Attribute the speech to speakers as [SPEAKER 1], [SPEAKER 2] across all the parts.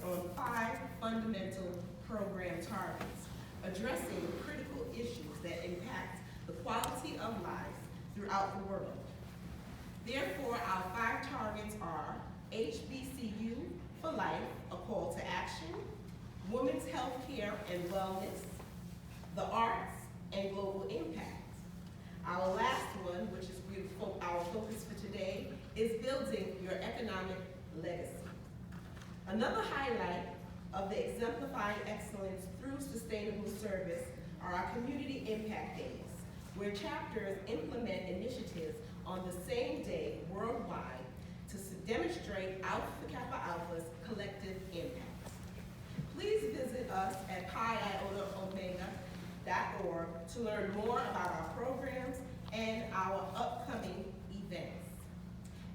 [SPEAKER 1] on 5 fundamental program targets, addressing critical issues that impact the quality of life throughout the world. Therefore, our 5 targets are HBCU for life, a call to action, women's health care and wellness, the arts, and global impact. Our last one, which is our focus for today, is building your economic legacy. Another highlight of the exemplifying excellence through sustainable service are our community impact days, where chapters implement initiatives on the same day worldwide to demonstrate Alpha Kappa Alpha's collective impact. Please visit us at piiomega.org to learn more about our programs and our upcoming events.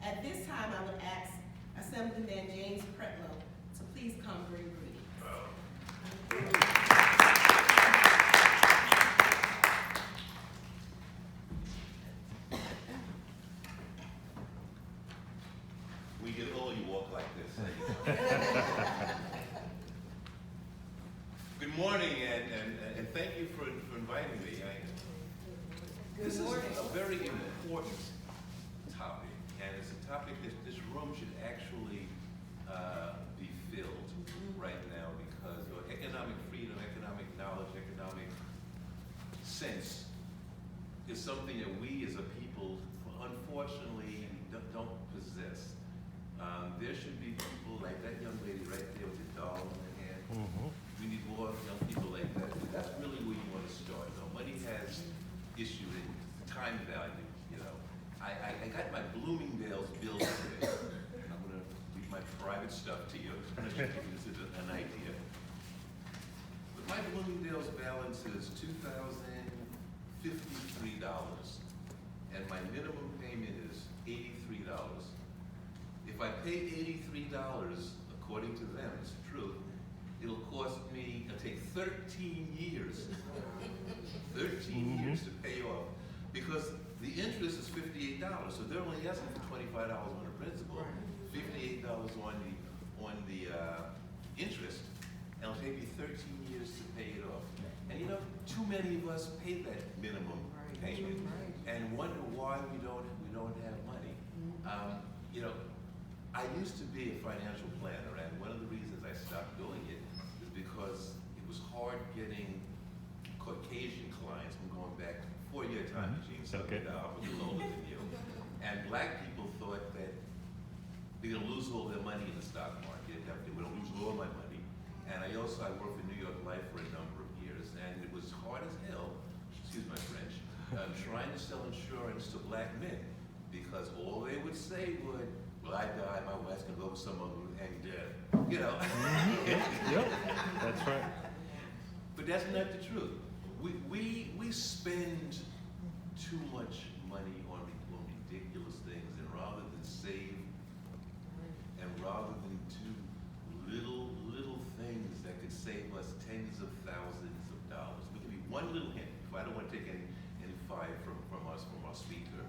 [SPEAKER 1] At this time, I would ask Assemblyman James Pretlow to please come bring greetings.
[SPEAKER 2] We get old, you walk like this. Good morning, and thank you for inviting me. This is a very important topic, and it's a topic that this room should actually be filled right now, because economic freedom, economic knowledge, economic sense is something that we as a people, unfortunately, don't possess. There should be people like that young lady right there with the doll in her hand. We need more young people like that. That's really where you want to start. Money has issue in time value. I got my Bloomingdale's bill today. I'm going to leave my private stuff to you. I'm going to give you this as an idea. But my Bloomingdale's balance is $2,053, and my minimum payment is $83. If I pay $83, according to them, it's the truth, it'll cost me, it'll take 13 years, 13 years to pay off, because the interest is $58, so they're only asking for $25 on the principal, $58 on the interest, and it'll take me 13 years to pay it off. And too many of us pay that minimum payment and wonder why we don't have money. I used to be a financial planner, and one of the reasons I stopped doing it is because it was hard getting Caucasian clients. I'm going back 4-year time machine, so I'm a little older than you. And black people thought that they're going to lose all their money in the stock market, that they were going to lose all my money. And I worked for New York Life for a number of years, and it was hard as hell, excuse my French, trying to sell insurance to black men, because all they would say would, well, I died, my wife's gonna go with some other and dead. Yep,
[SPEAKER 3] that's right.
[SPEAKER 2] But that's not the truth. We spend too much money on ridiculous things, and rather than save, and rather than do little things that could save us tens of thousands of dollars. We'll give you one little hint. If I don't want to take any fire from our speaker,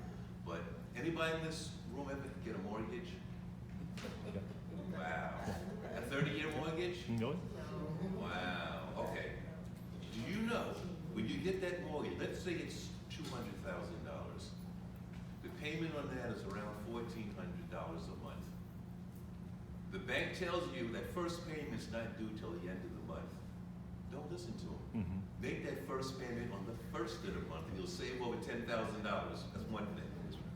[SPEAKER 2] but anybody in this room ever get a mortgage? Wow. A 30-year mortgage?
[SPEAKER 3] No.
[SPEAKER 2] Wow. Okay. Do you know when you get that mortgage? Let's say it's $200,000. The payment on that is around $1,400 a month. The bank tells you that first payment's not due till the end of the month. Don't listen to them. Make that first payment on the first of the month, and you'll save over $10,000. That's one thing.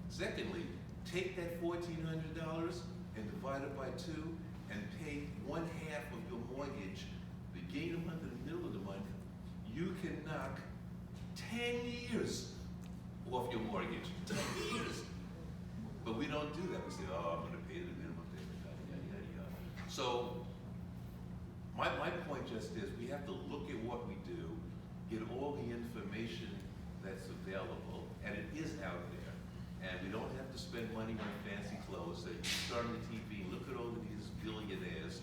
[SPEAKER 2] Secondly, take that $1,400 and divide it by 2 and pay 1/2 of your mortgage beginning of the month and the middle of the month. You can knock 10 years off your mortgage. 10 years. But we don't do that. We say, oh, I'm going to pay the minimum payment, yada, yada, yada, yada. So my point just is we have to look at what we do, get all the information that's available, and it is out there. And we don't have to spend money on fancy clothes. So you start on the TV, look at all of these billionaires.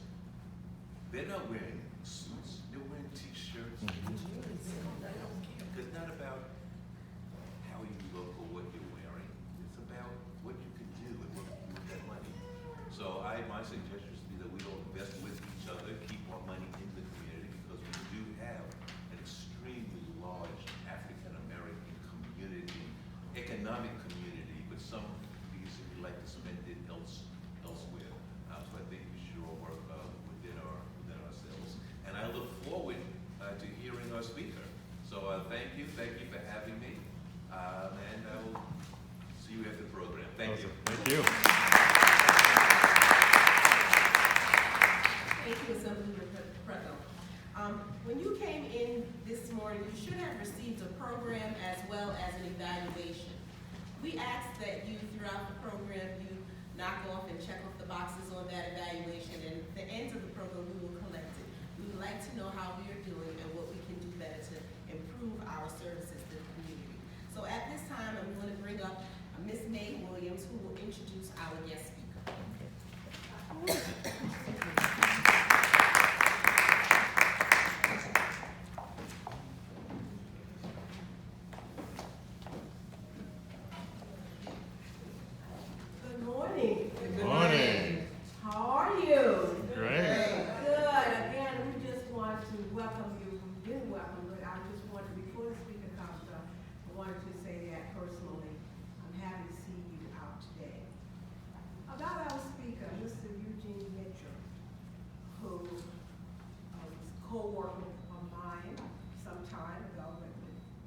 [SPEAKER 2] They're not wearing suits, they're wearing t-shirts. They don't care. It's not about how you look or what you're wearing. It's about what you can do and what you can do with that money. So my suggestion is that we don't invest with each other, keep our money in the community, because we do have an extremely large African-American community, economic community, but some reason we like to spend it elsewhere. So I think we should all work within ourselves. And I look forward to hearing our speaker. So thank you for having me, and I will see you after the program. Thank you.
[SPEAKER 3] Thank you.
[SPEAKER 1] Thank you, Assemblyman Preto. When you came in this morning, you should have received a program as well as an evaluation. We ask that you, throughout the program, you knock off and check off the boxes on that evaluation, and at the end of the program, we will collect it. We would like to know how we are doing and what we can do better to improve our services to the community. So at this time, I'm going to bring up Ms. May Williams, who will introduce our guest speaker.
[SPEAKER 4] Good morning.
[SPEAKER 3] Good morning.
[SPEAKER 4] How are you?
[SPEAKER 3] Great.
[SPEAKER 4] Good. Again, we just want to welcome you. You've been welcome, but I just wanted, before the speaker comes up, I wanted to say that personally. I'm happy to see you out today. About our speaker, Mr. Eugene Mitchell, who was a co-worker of mine some time ago.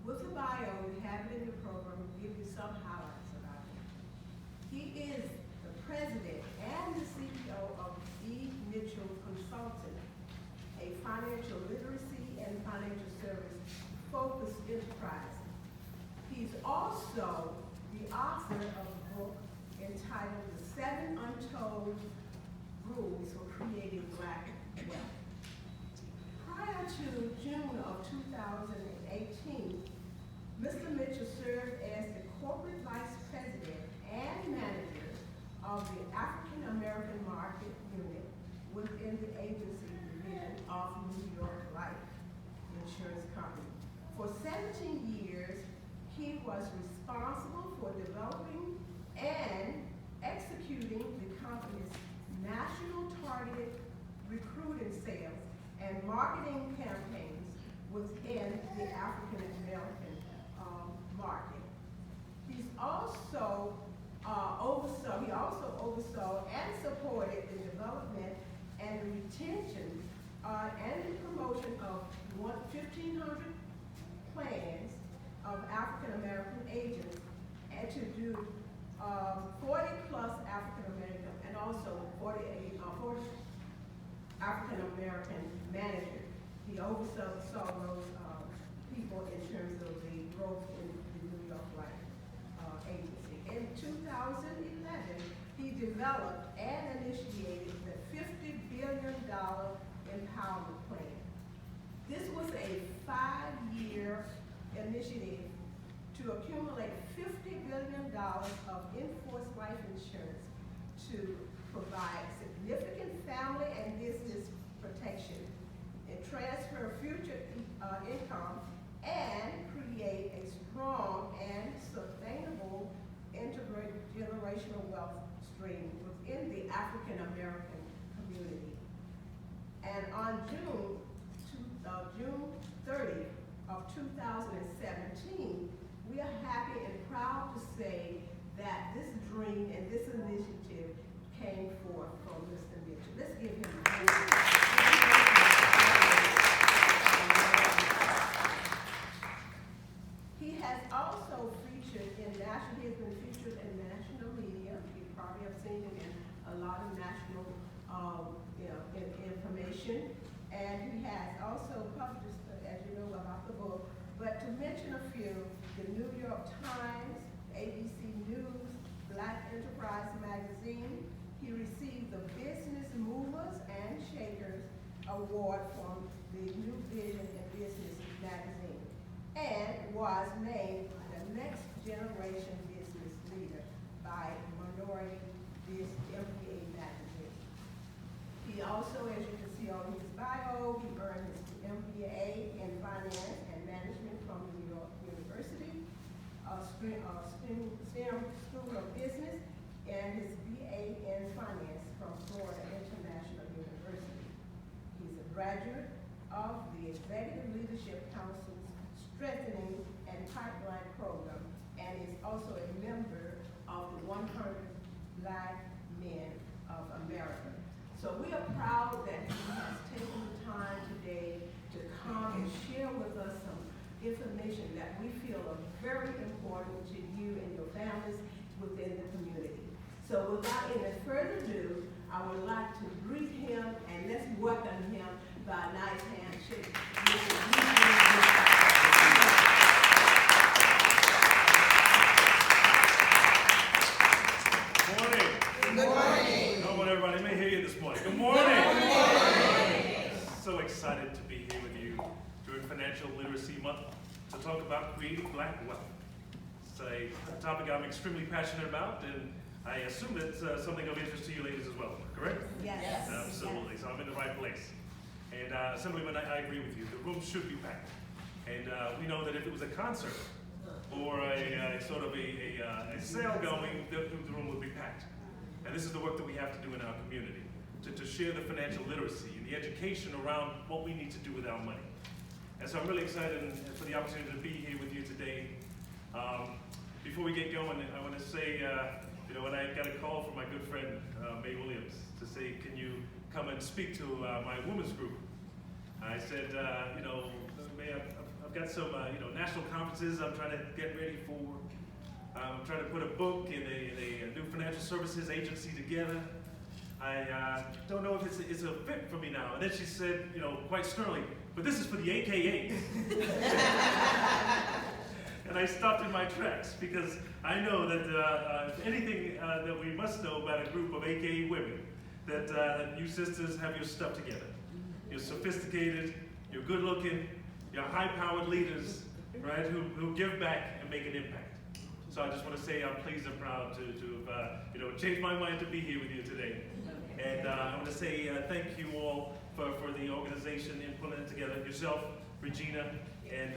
[SPEAKER 4] With the bio, we have it in the program, we'll give you some highlights about him. He is the president and the CEO of E. Mitchell Consulting, a financial literacy and financial service focused enterprise. He's also the author of a book entitled The 7 Untold Rules for Creating Black Wealth. Prior to June of 2018, Mr. Mitchell served as the corporate vice president and manager of the African American Market Unit within the agency division of New York Life Insurance Company. For 17 years, he was responsible for developing and executing the company's national targeted recruiting sales and marketing campaigns within the African American market. He's also oversaw and supported the development and the retention and the promotion of 1,500 plans of African American agents, and to do 40 plus African American and also 40 African American managers. He oversaw those people in terms of the growth in the New York Life Agency. In 2011, he developed and initiated the $50 billion empowerment plan. This was a 5-year initiative to accumulate $50 billion of in-force life insurance to provide significant family and business protection and transfer future income and create a strong and sustainable intergenerational wealth stream within the African American community. And on June 30 of 2017, we are happy and proud to say that this dream and this initiative came forth from Mr. Mitchell. Let's give him a hand. He has also featured in national, he has been featured in national media. You probably have seen him in a lot of national information. And he has also published, as you know, about the book. But to mention a few, the New York Times, ABC News, Black Enterprise Magazine. He received the Business Movers and Shakers Award from the New Vision and Business Magazine, and was named the Next Generation Business Leader by Minority MBA Magazine. He also, as you can see on his bio, he earned his MBA in Finance and Management from New York University, STEM School of Business, and his BA in Finance from Florida International University. He's a graduate of the Executive Leadership Council's Strengthening and Pipeline Program and is also a member of the 100 Black Men of America. So we are proud that he has taken the time today to come and share with us some information that we feel are very important to you and your families within the community. So without any further ado, I would like to greet him and let's welcome him by a nice handshake.
[SPEAKER 3] Good morning.
[SPEAKER 1] Good morning.
[SPEAKER 3] I want everybody may hear you this morning. Good morning.
[SPEAKER 1] Good morning.
[SPEAKER 3] So excited to be here with you during Financial Literacy Month to talk about creating black wealth. It's a topic I'm extremely passionate about, and I assume that's something of interest to you ladies as well, correct?
[SPEAKER 4] Yes.
[SPEAKER 3] Absolutely, so I'm in the right place. And Assemblyman, I agree with you. The room should be packed. And we know that if it was a concert or a sort of a sale going, the room would be packed. And this is the work that we have to do in our community, to share the financial literacy and the education around what we need to do with our money. And so I'm really excited for the opportunity to be here with you today. Before we get going, I want to say, when I got a call from my good friend, May Williams, to say, can you come and speak to my women's group? I said, May, I've got some, national conferences I'm trying to get ready for. I'm trying to put a book and a new financial services agency together. I don't know if it's a fit for me now. And then she said, quite sternly, but this is for the AKA. And I stopped in my tracks because I know that if anything that we must know about a group of AKA women, that you sisters have your stuff together. You're sophisticated, you're good looking, you're high-powered leaders, right, who give back and make an impact. So I just want to say I'm pleased and proud to have changed my mind to be here with you today. And I want to say thank you all for the organization in putting it together. Yourself, Regina, and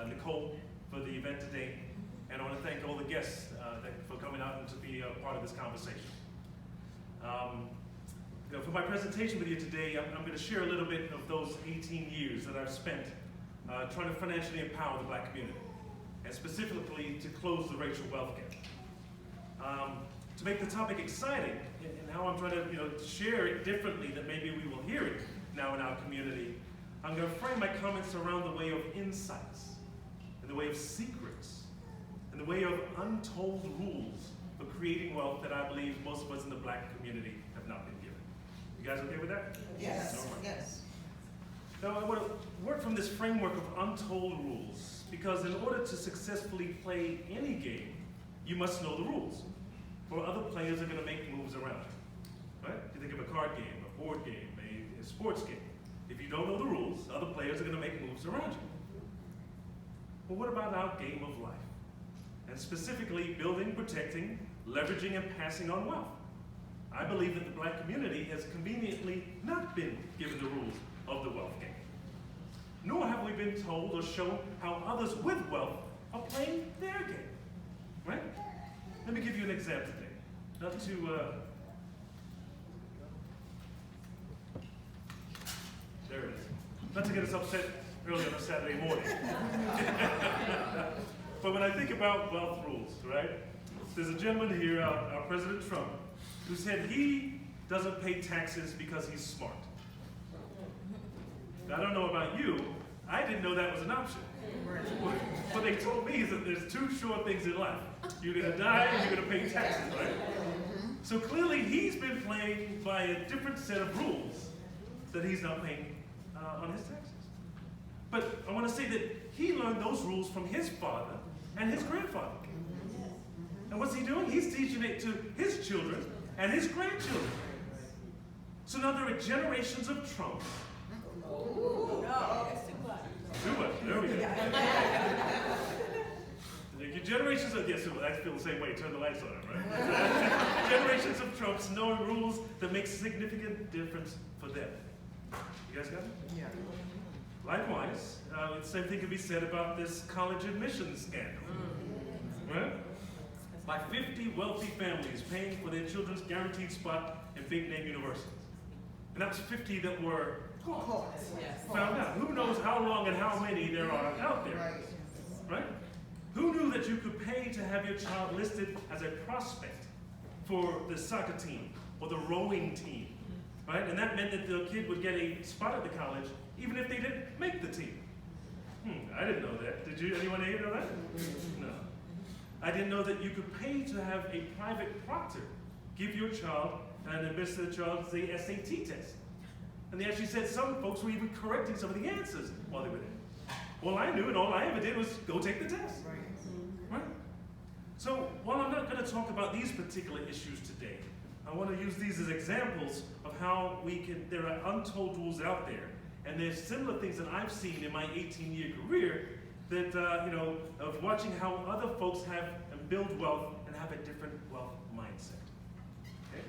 [SPEAKER 3] Nicole for the event today. And I want to thank all the guests for coming out and to be a part of this conversation. For my presentation with you today, I'm going to share a little bit of those 18 years that I've spent trying to financially empower the black community, and specifically to close the racial wealth gap. To make the topic exciting, and how I'm trying to share it differently than maybe we will hear it now in our community, I'm going to frame my comments around the way of insights, and the way of secrets, and the way of untold rules for creating wealth that I believe most of us in the black community have not been given. You guys okay with that?
[SPEAKER 1] Yes.
[SPEAKER 3] All right.
[SPEAKER 1] Yes.
[SPEAKER 3] Now I want to work from this framework of untold rules, because in order to successfully play any game, you must know the rules, or other players are going to make moves around you. Right? You think of a card game, a board game, a sports game. If you don't know the rules, other players are going to make moves around you. But what about our game of life? And specifically building, protecting, leveraging, and passing on wealth. I believe that the black community has conveniently not been given the rules of the wealth game. Nor have we been told or shown how others with wealth are playing their game. Right? Let me give you an example today. Not to, there it is. Not to get us upset early on a Saturday morning. But when I think about wealth rules, right? There's a gentleman here, our President Trump, who said he doesn't pay taxes because he's smart. Now, I don't know about you, I didn't know that was an option. What they told me is that there's two sure things in life. You're gonna die and you're gonna pay taxes, right? So clearly he's been playing by a different set of rules that he's not paying on his taxes. But I wanna say that he learned those rules from his father and his grandfather. And what's he doing? He's teaching it to his children and his grandchildren. So now there are generations of Trumps. Do it. There we go. Your generations of, yes, I feel the same way. Turn the lights on, right? Generations of Trumps knowing rules that make significant difference for them. You guys got it?
[SPEAKER 1] Yeah.
[SPEAKER 3] Likewise, the same thing can be said about this college admissions scandal. Right? By 50 wealthy families paying for their children's guaranteed spot in big name universities. And that was 50 that were caught,
[SPEAKER 1] Yes.
[SPEAKER 3] found out. Who knows how long and how many there are out there, right? Who knew that you could pay to have your child listed as a prospect for the soccer team or the rowing team, right? And that meant that the kid would get a spot at the college even if they didn't make the team. I didn't know that. Did you? Anyone here know that? No. I didn't know that you could pay to have a private proctor give your child and administer the child's the SAT test. And they actually said some folks were even correcting some of the answers while they were there. All I knew and all I ever did was go take the test. Right? So while I'm not going to talk about these particular issues today, I want to use these as examples of how there are untold rules out there. And there's similar things that I've seen in my 18-year career that, of watching how other folks have and build wealth and have a different wealth mindset. Okay?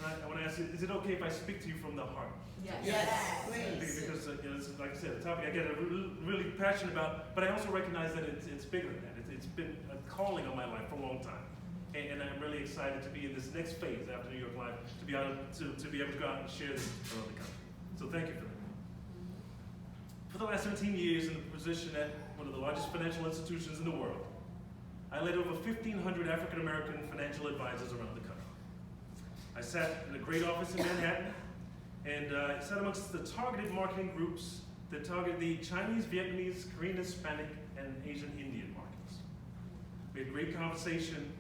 [SPEAKER 3] I want to ask you, is it okay if I speak to you from the heart?
[SPEAKER 1] Yes. Please.
[SPEAKER 3] Because, it's, like I said, a topic I get really passionate about, but I also recognize that it's bigger than that. It's been a calling on my life for a long time. And I'm really excited to be in this next phase after New York Life, to be able to go out and share this around the country. So thank you for that. For the last 17 years in the position at one of the largest financial institutions in the world, I led over 1,500 African American financial advisors around the country. I sat in a great office in Manhattan and sat amongst the targeted marketing groups that target the Chinese, Vietnamese, Korean, Hispanic, and Asian Indian markets. We had great conversation,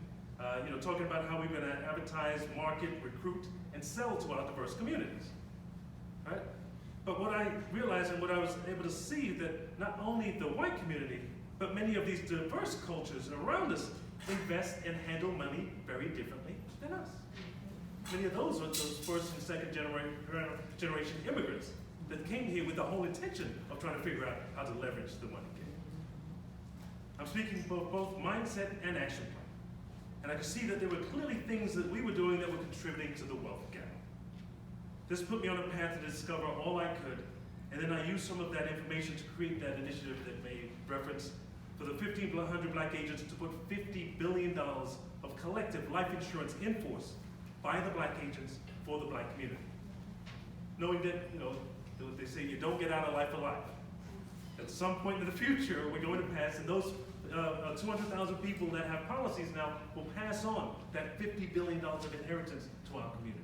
[SPEAKER 3] talking about how we're going to advertise, market, recruit, and sell to our diverse communities, right? But what I realized and what I was able to see that not only the white community, but many of these diverse cultures around us invest and handle money very differently than us. Many of those are those first and second generation immigrants that came here with the whole intention of trying to figure out how to leverage the money game. I'm speaking both mindset and action plan. And I could see that there were clearly things that we were doing that were contributing to the wealth gap. This put me on a path to discover all I could, and then I used some of that information to create that initiative that made reference for the 1,500 black agents to put $50 billion of collective life insurance in force by the black agents for the black community. Knowing that, they say you don't get out of life alive. At some point in the future, we're going to pass, and those 200,000 people that have policies now will pass on that $50 billion of inheritance to our community.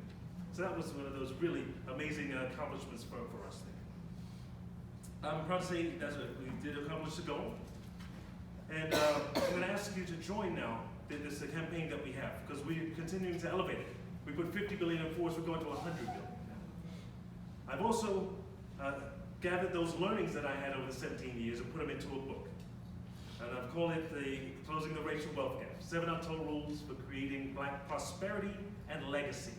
[SPEAKER 3] So that was one of those really amazing accomplishments for us there. I'm proud to say that's what we did accomplish the goal. And I'm going to ask you to join now this campaign that we have, because we're continuing to elevate it. We put $50 billion in force, we're going to $100 billion. I've also gathered those learnings that I had over the 17 years and put them into a book. And I've called it Closing the Racial Wealth Gap, 7 Untold Rules for Creating Black Prosperity and Legacy.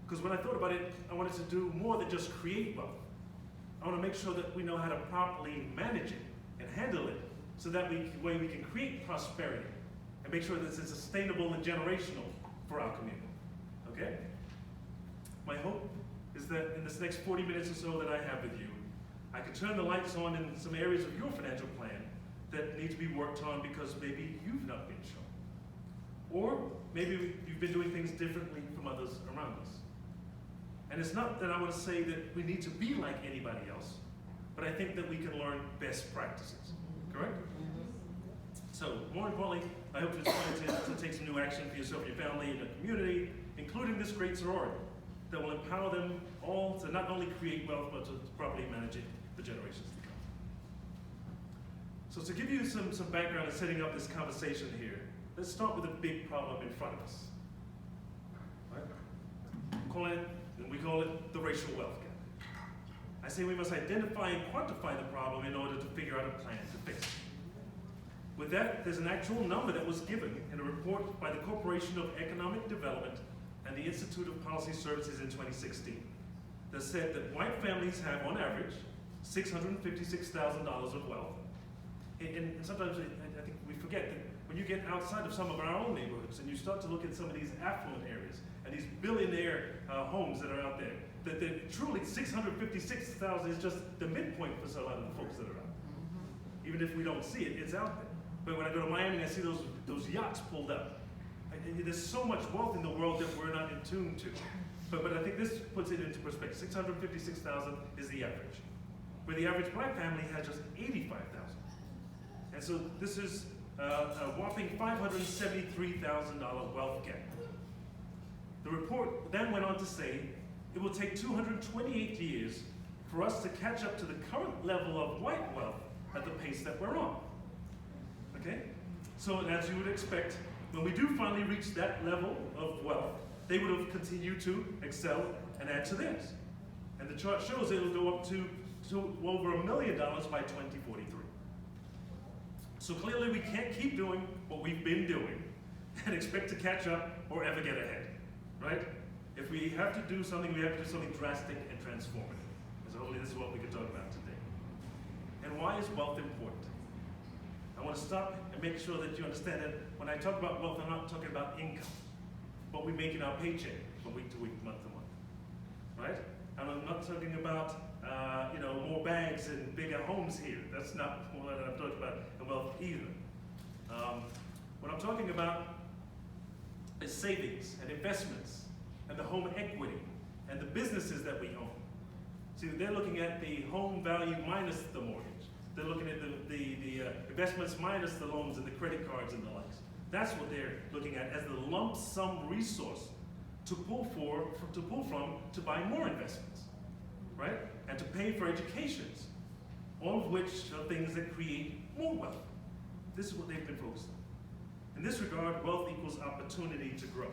[SPEAKER 3] Because when I thought about it, I wanted to do more than just create wealth. I want to make sure that we know how to properly manage it and handle it so that we can create prosperity and make sure that it's sustainable and generational for our community. Okay? My hope is that in this next 40 minutes or so that I have with you, I can turn the lights on in some areas of your financial plan that need to be worked on because maybe you've not been shown. Or maybe you've been doing things differently from others around us. And it's not that I want to say that we need to be like anybody else, but I think that we can learn best practices, correct? So, more importantly, I hope you're inspired to take some new action for yourself, your family, and your community, including this great sorority, that will empower them all to not only create wealth, but to properly manage it for generations to come. So to give you some background in setting up this conversation here, let's start with a big problem in front of us. Right? We call it the racial wealth gap. I say we must identify and quantify the problem in order to figure out a plan to fix it. With that, there's an actual number that was given in a report by the Corporation of Economic Development and the Institute of Policy Services in 2016 that said that white families have, on average, $656,000 of wealth. And sometimes I think we forget that when you get outside of some of our own neighborhoods and you start to look at some of these affluent areas and these billionaire homes that are out there, that truly 656,000 is just the midpoint for a lot of the folks that are out there. Even if we don't see it, it's out there. But when I go to Miami and I see those yachts pulled up, there's so much wealth in the world that we're not in tune to. But I think this puts it into perspective. 656,000 is the average, where the average black family has just 85,000. And so this is a whopping $573,000 wealth gap. The report then went on to say it will take 228 years for us to catch up to the current level of white wealth at the pace that we're on. Okay? So as you would expect, when we do finally reach that level of wealth, they would have continued to excel and add to theirs. And the chart shows it will go up to over $1 million by 2043. So clearly we can't keep doing what we've been doing and expect to catch up or ever get ahead, right? If we have to do something, we have to do something drastic and transformative. So hopefully this is what we can talk about today. And why is wealth important? I want to stop and make sure that you understand that when I talk about wealth, I'm not talking about income, what we make in our paycheck from week to week, month to month, right? And I'm not talking about more bags and bigger homes here. That's not what I'm talking about in wealth either. What I'm talking about is savings and investments and the home equity and the businesses that we own. See, they're looking at the home value minus the mortgage. They're looking at the investments minus the loans and the credit cards and the likes. That's what they're looking at as the lump sum resource to pull from to buy more investments, right? And to pay for educations, all of which are things that create more wealth. This is what they've been focused on. In this regard, wealth equals opportunity to grow.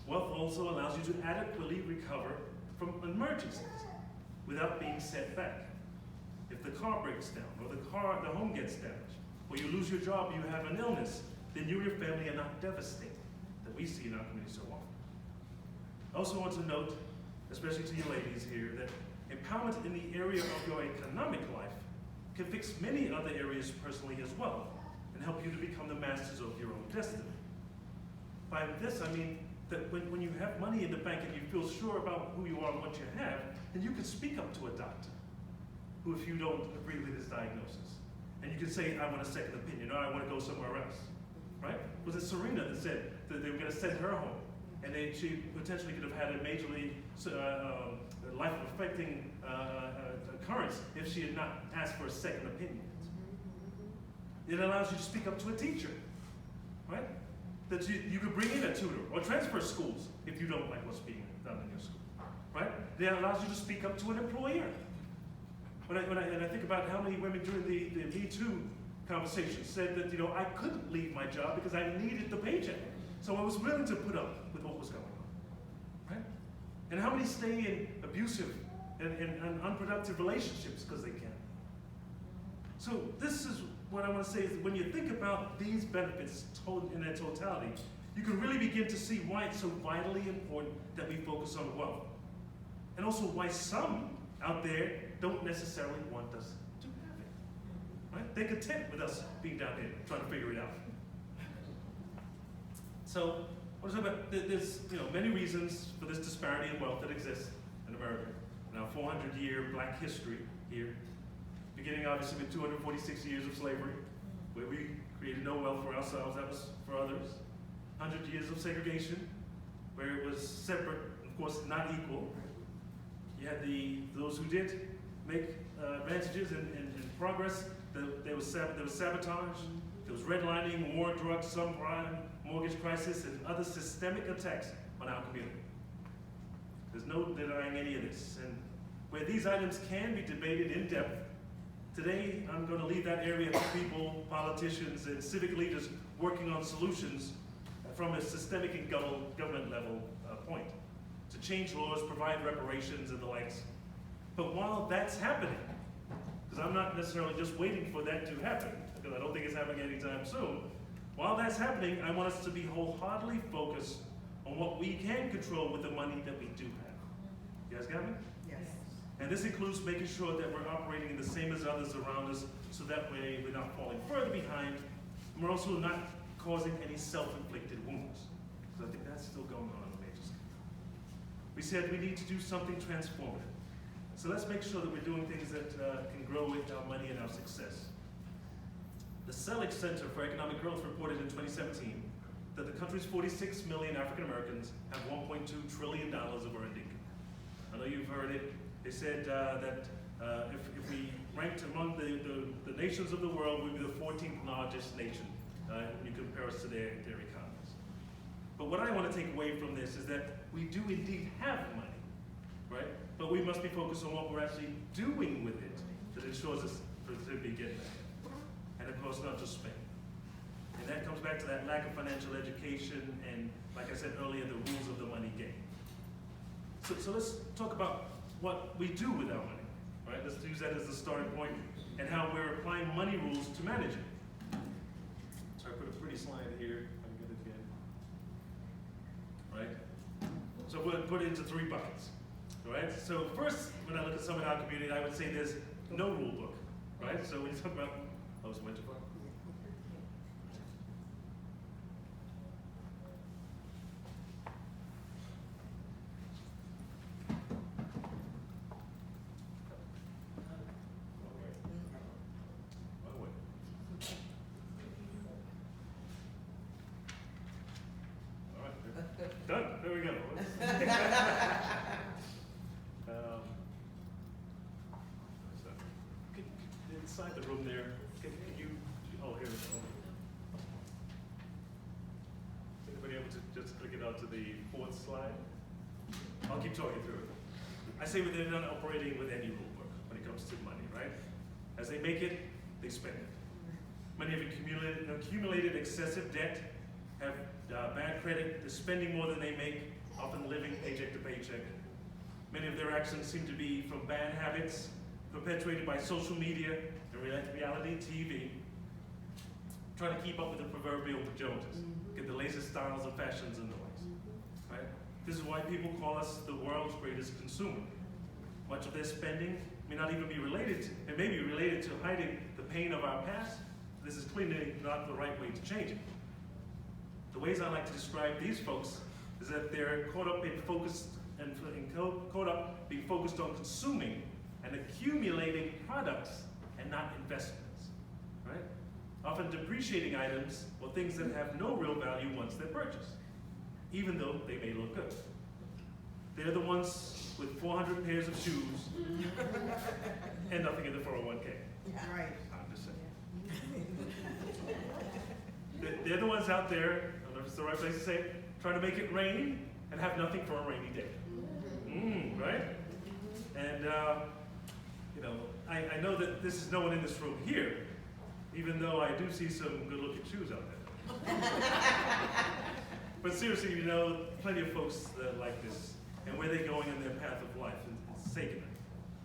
[SPEAKER 3] Wealth also allows you to adequately recover from emergencies without being set back. If the car breaks down, or the home gets damaged, or you lose your job, you have an illness, then you and your family are not devastated, that we see in our community so often. I also want to note, especially to you ladies here, that empowerment in the area of your economic life can fix many other areas personally as well, and help you to become the masters of your own destiny. By this, I mean that when you have money in the bank and you feel sure about who you are and what you have, then you can speak up to a doctor who, if you don't agree with his diagnosis, and you can say, I want a second opinion, or I want to go somewhere else, right? Was it Serena that said that they were going to send her home, and she potentially could have had a majorly life-affecting occurrence if she had not asked for a second opinion? It allows you to speak up to a teacher, right? That you could bring in a tutor or transfer schools if you don't like what's being done in your school, right? It allows you to speak up to an employer. When I think about how many women during the Me Too conversation said that, I couldn't leave my job because I needed the paycheck. So I was willing to put up with what was going on, right? And how many stay in abusive and unproductive relationships because they can? So this is what I want to say is that when you think about these benefits in their totality, you can really begin to see why it's so vitally important that we focus on wealth. And also why some out there don't necessarily want us to have it, right? They're content with us being down here trying to figure it out. So, what is it about? There's many reasons for this disparity in wealth that exists in America. In our 400-year black history here, beginning obviously with 246 years of slavery, where we created no wealth for ourselves, that was for others. 100 years of segregation, where it was separate, of course, not equal. You had those who did make advantages and progress. There was sabotage, there was redlining, war, drugs, subprime, mortgage crisis, and other systemic attacks on our community. There's no denying any of this. And where these items can be debated in depth, today I'm going to leave that area to people, politicians, and civic leaders working on solutions from a systemic and government level point to change laws, provide reparations, and the likes. But while that's happening, because I'm not necessarily just waiting for that to happen, because I don't think it's happening anytime soon, while that's happening, I want us to be wholeheartedly focused on what we can control with the money that we do have. You guys got me?
[SPEAKER 1] Yes.
[SPEAKER 3] And this includes making sure that we're operating the same as others around us, so that way we're not falling further behind, and we're also not causing any self-inflicted wounds. So I think that's still going on a major scale. We said we need to do something transformative. So let's make sure that we're doing things that can grow with our money and our success. The Selig Center for Economic Growth reported in 2017 that the country's 46 million African Americans have $1.2 trillion of earned income. I know you've heard it. They said that if we ranked among the nations of the world, we'd be the 14th largest nation when you compare us to their economies. But what I want to take away from this is that we do indeed have money, right? But we must be focused on what we're actually doing with it that ensures us to be getting ahead. And of course, not just spending. And that comes back to that lack of financial education and, like I said earlier, the rules of the money game. So let's talk about what we do with our money, right? Let's use that as the starting point and how we're applying money rules to manage it. So I put a pretty slide here. Let me get it again. Right? So we'll put it into 3 buckets. All right? So first, when I look at some in our community, I would say there's no rule book, right? So when you talk about, oh, it's went too far. Done. There we go. Inside the room there, can you, oh, here we go. Is anybody able to just click it out to the 4th slide? I'll keep talking through it. I say they're not operating with any rule book when it comes to money, right? As they make it, they spend it. Many have accumulated excessive debt, have bad credit, they're spending more than they make, often living paycheck to paycheck. Many of their actions seem to be from bad habits, perpetuated by social media and reality TV, trying to keep up with the proverbial Joneses, get the latest styles and fashions and noise, right? This is why people call us the world's greatest consumer. Much of their spending may not even be related, it may be related to hiding the pain of our past. This is clearly not the right way to change it. The ways I like to describe these folks is that they're caught up in being focused on consuming and accumulating products and not investments, right? Often depreciating items or things that have no real value once they're purchased, even though they may look good. They're the ones with 400 pairs of shoes and nothing in the 401k.
[SPEAKER 1] Right.
[SPEAKER 3] I'm just saying. They're the ones out there, I don't know if it's the right place to say it, trying to make it rain and have nothing for a rainy day. Right? And, you know, I know that this is no one in this room here, even though I do see some good-looking shoes out there. But seriously, you know, plenty of folks that like this, and where they're going in their path of life, it's taken it.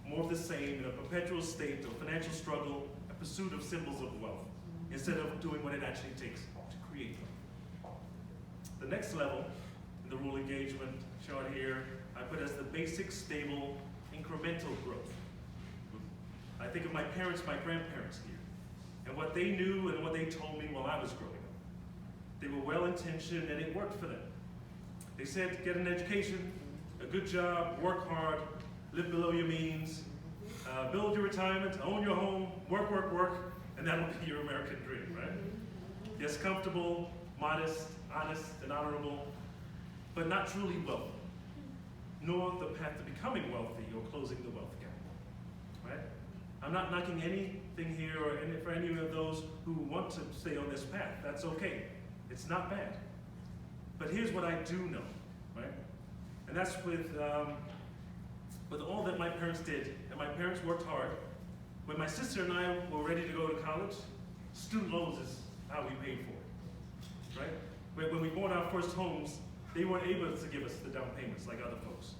[SPEAKER 3] More of the same in a perpetual state of financial struggle and pursuit of symbols of wealth, instead of doing what it actually takes to create them. The next level in the rule engagement chart here, I put as the basic, stable, incremental growth. I think of my parents, my grandparents here, and what they knew and what they told me while I was growing up. They were well-intentioned and it worked for them. They said, get an education, a good job, work hard, live below your means, build your retirement, own your home, work, work, work, and that'll be your American dream, right? Yes, comfortable, modest, honest, and honorable, but not truly wealthy, nor the path to becoming wealthy or closing the wealth gap, right? I'm not knocking anything here or for any of those who want to stay on this path. That's okay. It's not bad. But here's what I do know, right? And that's with all that my parents did, and my parents worked hard. When my sister and I were ready to go to college, student loans is how we paid for it, right? When we bought our first homes, they weren't able to give us the down payments like other folks.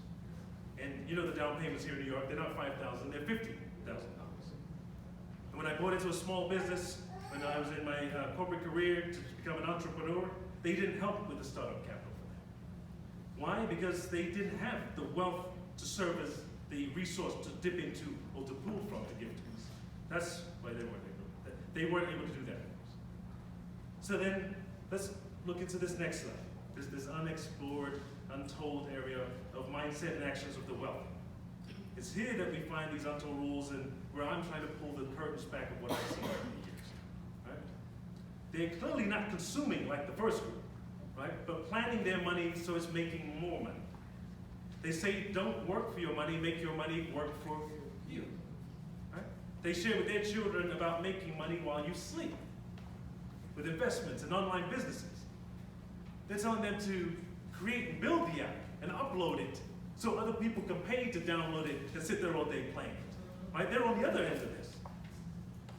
[SPEAKER 3] And you know the down payments here in New York, they're not $5,000, they're $50,000. And when I bought into a small business, when I was in my corporate career to become an entrepreneur, they didn't help with the startup capital for that. Why? Because they didn't have the wealth to serve as the resource to dip into or to pull from to give to us. That's why they weren't able. They weren't able to do that. So then, let's look into this next slide. This unexplored, untold area of mindset and actions of the wealthy. It's here that we find these untold rules and where I'm trying to pull the curtains back of what I've seen over the years. Right? They're clearly not consuming like the first group. right? But planning their money so it's making more money. They say, don't work for your money, make your money work for you. Right? They share with their children about making money while you sleep, with investments and online businesses. They're telling them to create and build the app and upload it so other people can pay to download it and sit there all day playing it. Right? They're on the other end of this.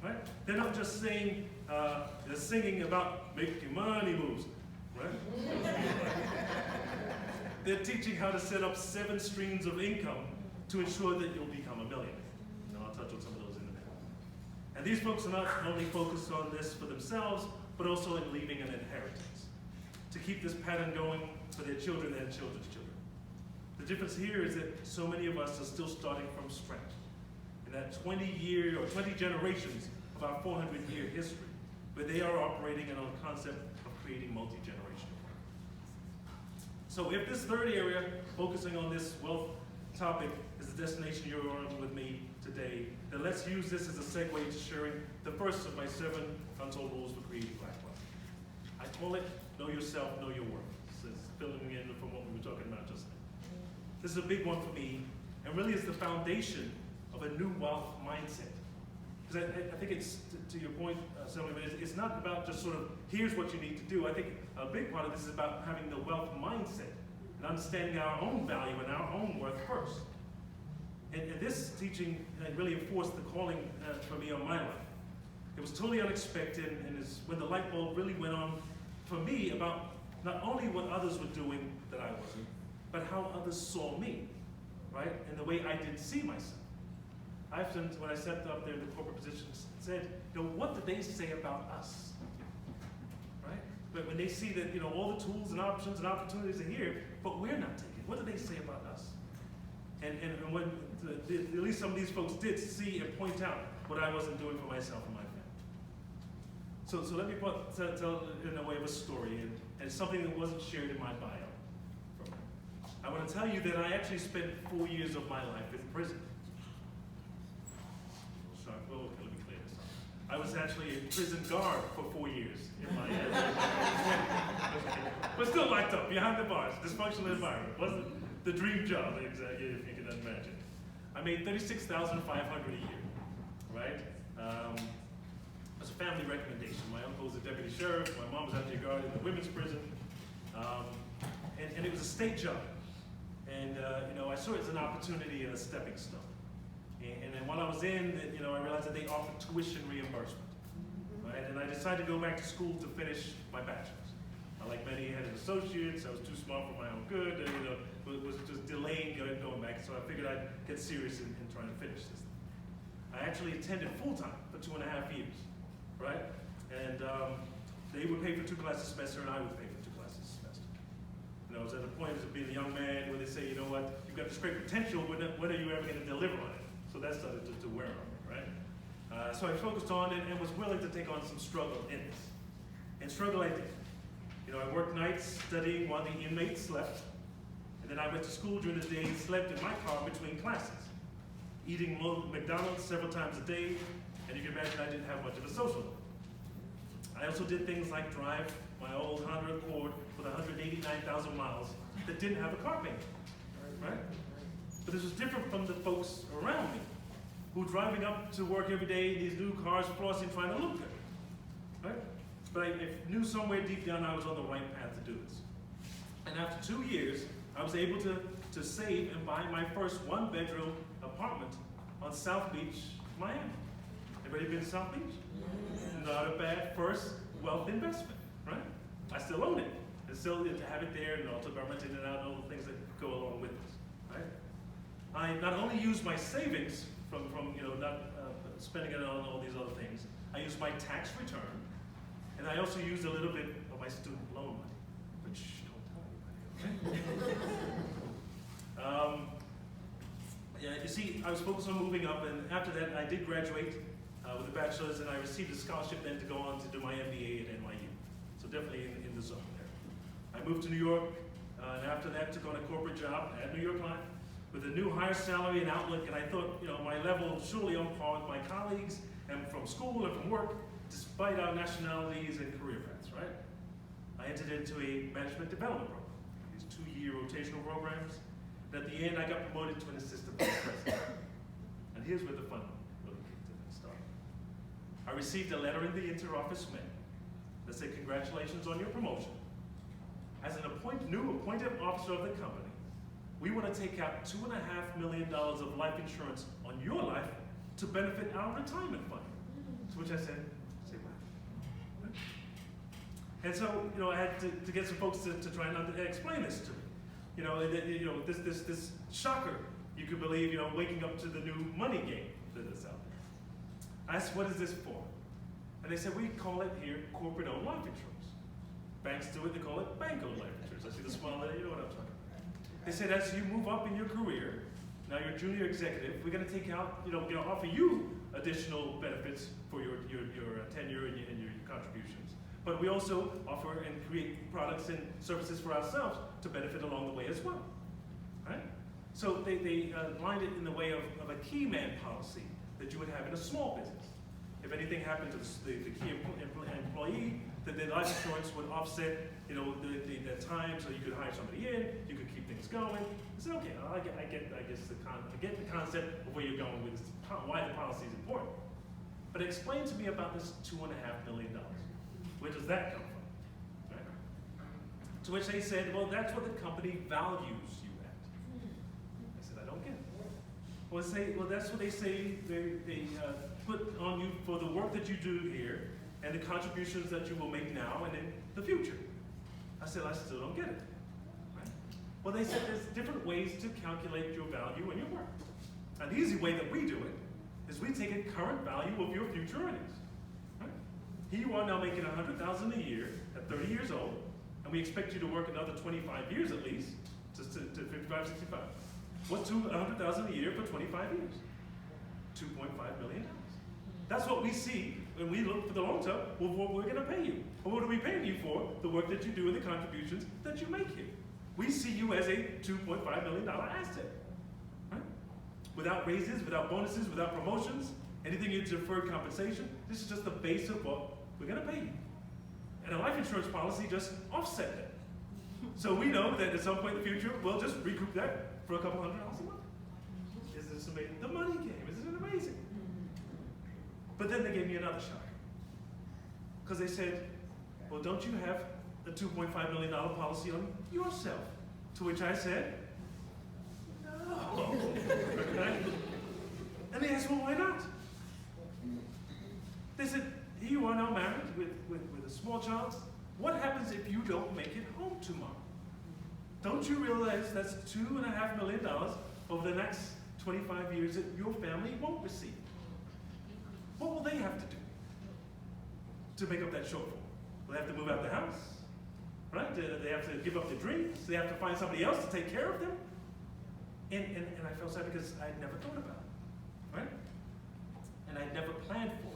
[SPEAKER 3] Right? They're not just saying, they're singing about making money moves. Right? They're teaching how to set up 7 streams of income to ensure that you'll become a millionaire. And I'll touch on some of those in a minute. And these folks are not only focused on this for themselves, but also in leaving an inheritance to keep this pattern going for their children and children's children. The difference here is that so many of us are still starting from scratch. In that 20 generations of our 400-year history, where they are operating on a concept of creating multi-generational. So if this third area, focusing on this wealth topic, is the destination you're on with me today, then let's use this as a segue to sharing the first of my 7 untold rules for creating black wealth. I call it know yourself, know your worth. This is filling in from what we were talking about just now. This is a big one for me, and really is the foundation of a new wealth mindset. Because I think it's, to your point, Assemblyman, it's not about just sort of, here's what you need to do. I think a big part of this is about having the wealth mindset and understanding our own value and our own worth first. And this teaching really enforced the calling for me on my life. It was totally unexpected, and it's when the light bulb really went on for me about not only what others were doing that I wasn't, but how others saw me, right? And the way I did see myself. I often, when I sat up there in the corporate positions, said, what did they say about us? Right? But when they see that, all the tools and options and opportunities are here, but we're not taking it, what did they say about us? And when at least some of these folks did see and point out what I wasn't doing for myself and my family. So let me tell in a way of a story, and something that wasn't shared in my bio. I want to tell you that I actually spent 4 years of my life in prison. Well, let me clear this up. I was actually a prison guard for 4 years in my but still locked up behind the bars, dysfunctional environment. Wasn't the dream job, exactly, if you can imagine. I made $36,500 a year, right? It was a family recommendation. My uncle was a deputy sheriff. My mom was actually a guard in the women's prison, and it was a state job. And I saw it as an opportunity and a stepping stone. And then while I was in, I realized that they offered tuition reimbursement, right? And I decided to go back to school to finish my bachelor's. Like many had an associate's, I was too smart for my own good, was just delaying going back, so I figured I'd get serious in trying to finish this thing. I actually attended full-time for 2.5 years, right? And they would pay for 2 classes a semester, and I would pay for 2 classes a semester. I was at a point as being a young man where they say, you've got this great potential, when are you ever going to deliver on it? So that started to wear on me, right? So I focused on it and was willing to take on some struggle in this. And struggle I did. I worked nights studying while the inmates slept. And then I went to school during the day and slept in my car between classes. Eating McDonald's several times a day. And you can imagine I didn't have much of a social life. I also did things like drive my old Honda Accord with 189,000 miles that didn't have a car payment, right? But this was different from the folks around me who were driving up to work every day in these new cars, flossing, trying to look good, right? But I knew somewhere deep down I was on the right path to do this. And after 2 years, I was able to save and buy my first 1-bedroom apartment on South Beach, Miami. Everybody been to South Beach? Not a bad first wealth investment, right? I still own it. And still have it there, and also by renting it out and all the things that go along with this, right? I not only use my savings from not spending it on all these other things, I use my tax return, and I also use a little bit of my student loan money, which don't tell anybody, okay? Yeah, you see, I was focused on moving up, and after that, I did graduate with a bachelor's, and I received a scholarship then to go on to do my MBA at NYU. So definitely in the zone there. I moved to New York, and after that, took on a corporate job at New York Life with a new higher salary and outlook, and I thought, my level surely on par with my colleagues, and from school and from work, despite our nationalities and career paths, right? I entered into a management development program, these 2-year rotational programs. And at the end, I got promoted to an assistant vice president. And here's where the fun really started. I received a letter in the interoffice mail that said, congratulations on your promotion. As an new appointed officer of the company, we want to take out $2.5 million of life insurance on your life to benefit our retirement fund. To which I said, say what? And so, I had to get some folks to try and explain this to me. This shocker, you could believe, waking up to the new money game that's out there. I asked, what is this for? And they said, we call it here corporate-owned life insurance. Banks do it, they call it bank-owned life insurance. I see the smile there, you know what I'm talking about. They said, as you move up in your career, now you're a junior executive, we're gonna take out, offer you additional benefits for your tenure and your contributions. But we also offer and create products and services for ourselves to benefit along the way as well, right? So they lined it in the way of a key man policy that you would have in a small business. If anything happened to the key employee, that the life insurance would offset, the time so you could hire somebody in, you could keep things going. I said, okay, I get the concept of where you're going with this, why the policy is important. But explain to me about this $2.5 million. Where does that come from? Right? To which they said, well, that's what the company values you at. I said, I don't get it. Well, that's what they say they put on you for the work that you do here and the contributions that you will make now and in the future. I said, I still don't get it. Right? Well, they said there's different ways to calculate your value and your work. An easy way that we do it is we take a current value of your future earnings. Right? Here you are now making $100,000 a year at 30 years old, and we expect you to work another 25 years at least, to 55, 65. What's $100,000 a year for 25 years? $2.5 million. That's what we see when we look for the long term. Well, what we're going to pay you. Well, what are we paying you for? The work that you do and the contributions that you make here. We see you as a $2.5 million asset. Right? Without raises, without bonuses, without promotions, anything in deferred compensation, this is just the base of what we're going to pay you. And a life insurance policy just offset that. So we know that at some point in the future, we'll just recoup that for a couple $100 a month. Isn't this amazing? The money game, isn't it amazing? But then they gave me another shock. Because they said, well, don't you have a $2.5 million policy on yourself? To which I said, no. And they asked, well, why not? They said, here you are now married with a small child. What happens if you don't make it home tomorrow? Don't you realize that's $2.5 million over the next 25 years that your family won't receive? What will they have to do to make up that shortfall? Will they have to move out the house? Right? Do they have to give up their dreams? Do they have to find somebody else to take care of them? And I felt sad because I'd never thought about it. Right? And I'd never planned for it.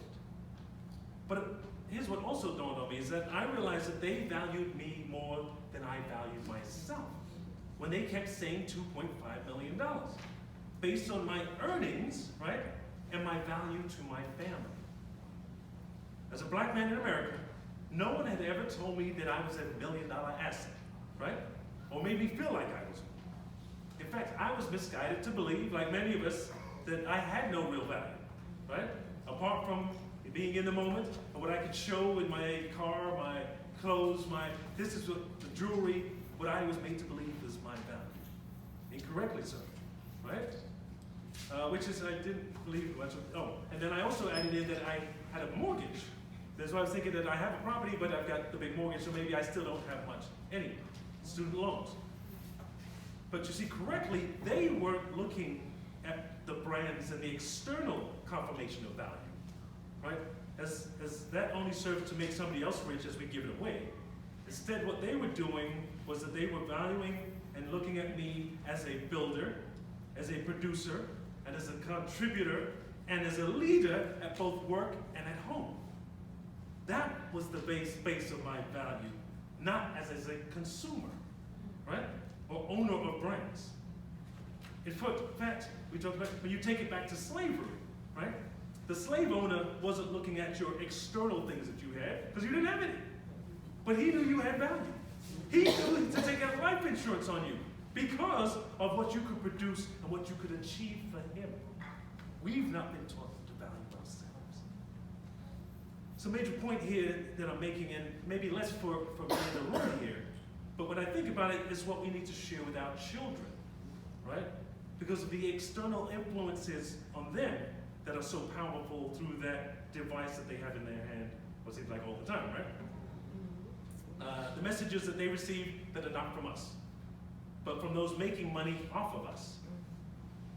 [SPEAKER 3] But here's what also dawned on me is that I realized that they valued me more than I valued myself when they kept saying $2.5 million based on my earnings, right? And my value to my family. As a black man in America, no one had ever told me that I was a $1 million asset, right? Or made me feel like I was. In fact, I was misguided to believe, like many of us, that I had no real value, right? Apart from being in the moment, and what I could show in my car, my clothes, this is what the jewelry, what I was made to believe is my value. Incorrectly so, right? Which is I didn't believe much of. Oh, and then I also added in that I had a mortgage. That's why I was thinking that I have a property, but I've got the big mortgage, so maybe I still don't have much anyway. Student loans. But you see, correctly, they weren't looking at the brands and the external confirmation of value, right? As that only served to make somebody else rich as we give it away. Instead, what they were doing was that they were valuing and looking at me as a builder, as a producer, and as a contributor, and as a leader at both work and at home. That was the base of my value, not as a consumer, right? Or owner of brands. In fact, we talked about when you take it back to slavery, right? The slave owner wasn't looking at your external things that you had, because you didn't have any. But he knew you had value. He knew to take out life insurance on you because of what you could produce and what you could achieve for him. We've not been taught to value ourselves. So major point here that I'm making, and maybe less for me in the room here, but when I think about it, is what we need to share with our children, right? Because of the external influences on them that are so powerful through that device that they have in their hand, what seems like all the time, right? The messages that they receive that are not from us, but from those making money off of us,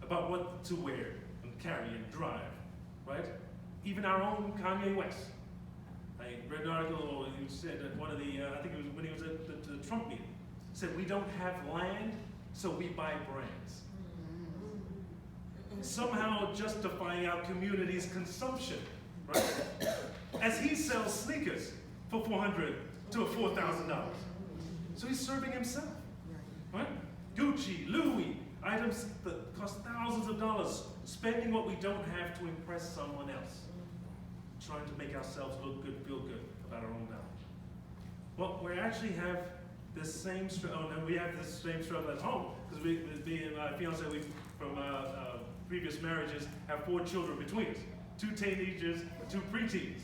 [SPEAKER 3] about what to wear and carry and drive, right? Even our own Kanye West. I read an article, he said that one of the, I think it was when he was at the Trump meeting, said we don't have land, so we buy brands. Somehow justifying our community's consumption, right? As he sells sneakers for $400 to $4,000. So he's serving himself, right? Gucci, Louis, items that cost thousands of dollars, spending what we don't have to impress someone else, trying to make ourselves look good, feel good about our own value. Well, we actually have this same struggle, and we have this same struggle at home, because me and my fiance, we from previous marriages, have 4 children between us, 2 teenagers and 2 preteens.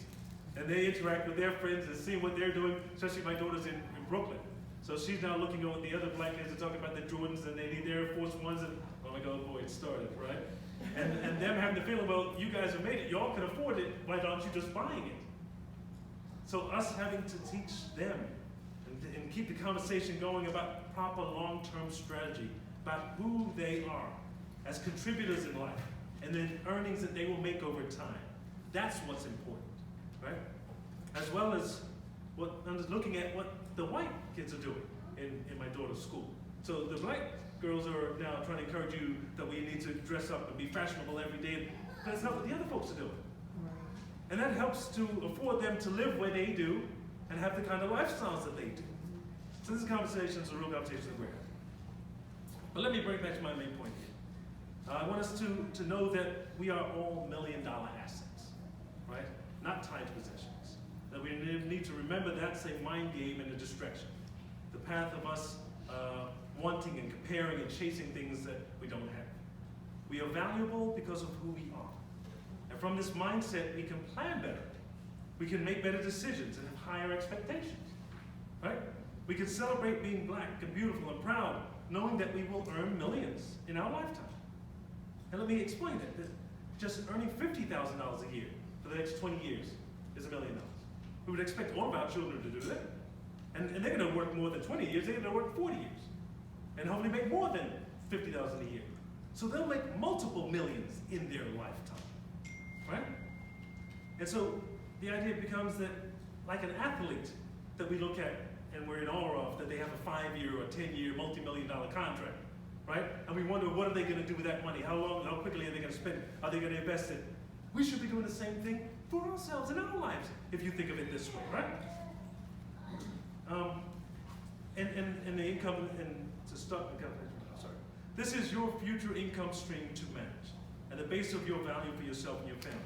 [SPEAKER 3] And they interact with their friends and see what they're doing, especially my daughter's in Brooklyn. So she's now looking over the other black kids and talking about the Jordans and they need the Air Force Ones, and oh my God, boy, it started, right? And them having the feeling, well, you guys have made it, y'all can afford it, why aren't you just buying it? So us having to teach them and keep the conversation going about proper long-term strategy, about who they are as contributors in life, and then earnings that they will make over time. That's what's important, right? As well as looking at what the white kids are doing in my daughter's school. So the black girls are now trying to encourage you that we need to dress up and be fashionable every day. That's not what the other folks are doing. And that helps to afford them to live where they do and have the kind of lifestyles that they do. So this conversation is a real conversation that we're having. But let me bring back to my main point here. I want us to know that we are all million-dollar assets, right? Not tied to possessions. That we need to remember that's a mind game and a distraction. The path of us wanting and comparing and chasing things that we don't have. We are valuable because of who we are. And from this mindset, we can plan better. We can make better decisions and have higher expectations, right? We can celebrate being black and beautiful and proud, knowing that we will earn millions in our lifetime. And let me explain that just earning $50,000 a year for the next 20 years is $1 million. We would expect all of our children to do that. And they're going to work more than 20 years, they're going to work 40 years. And hopefully make more than $50,000 a year. So they'll make multiple millions in their lifetime, right? And so the idea becomes that, like an athlete that we look at and we're in awe of, that they have a 5-year or 10-year multi-million-dollar contract, right? And we wonder, what are they going to do with that money? How quickly are they going to spend it? Are they going to invest it? We should be doing the same thing for ourselves in our lives, if you think of it this way, right? And the income, and to start, sorry. This is your future income stream to manage, and the base of your value for yourself and your family.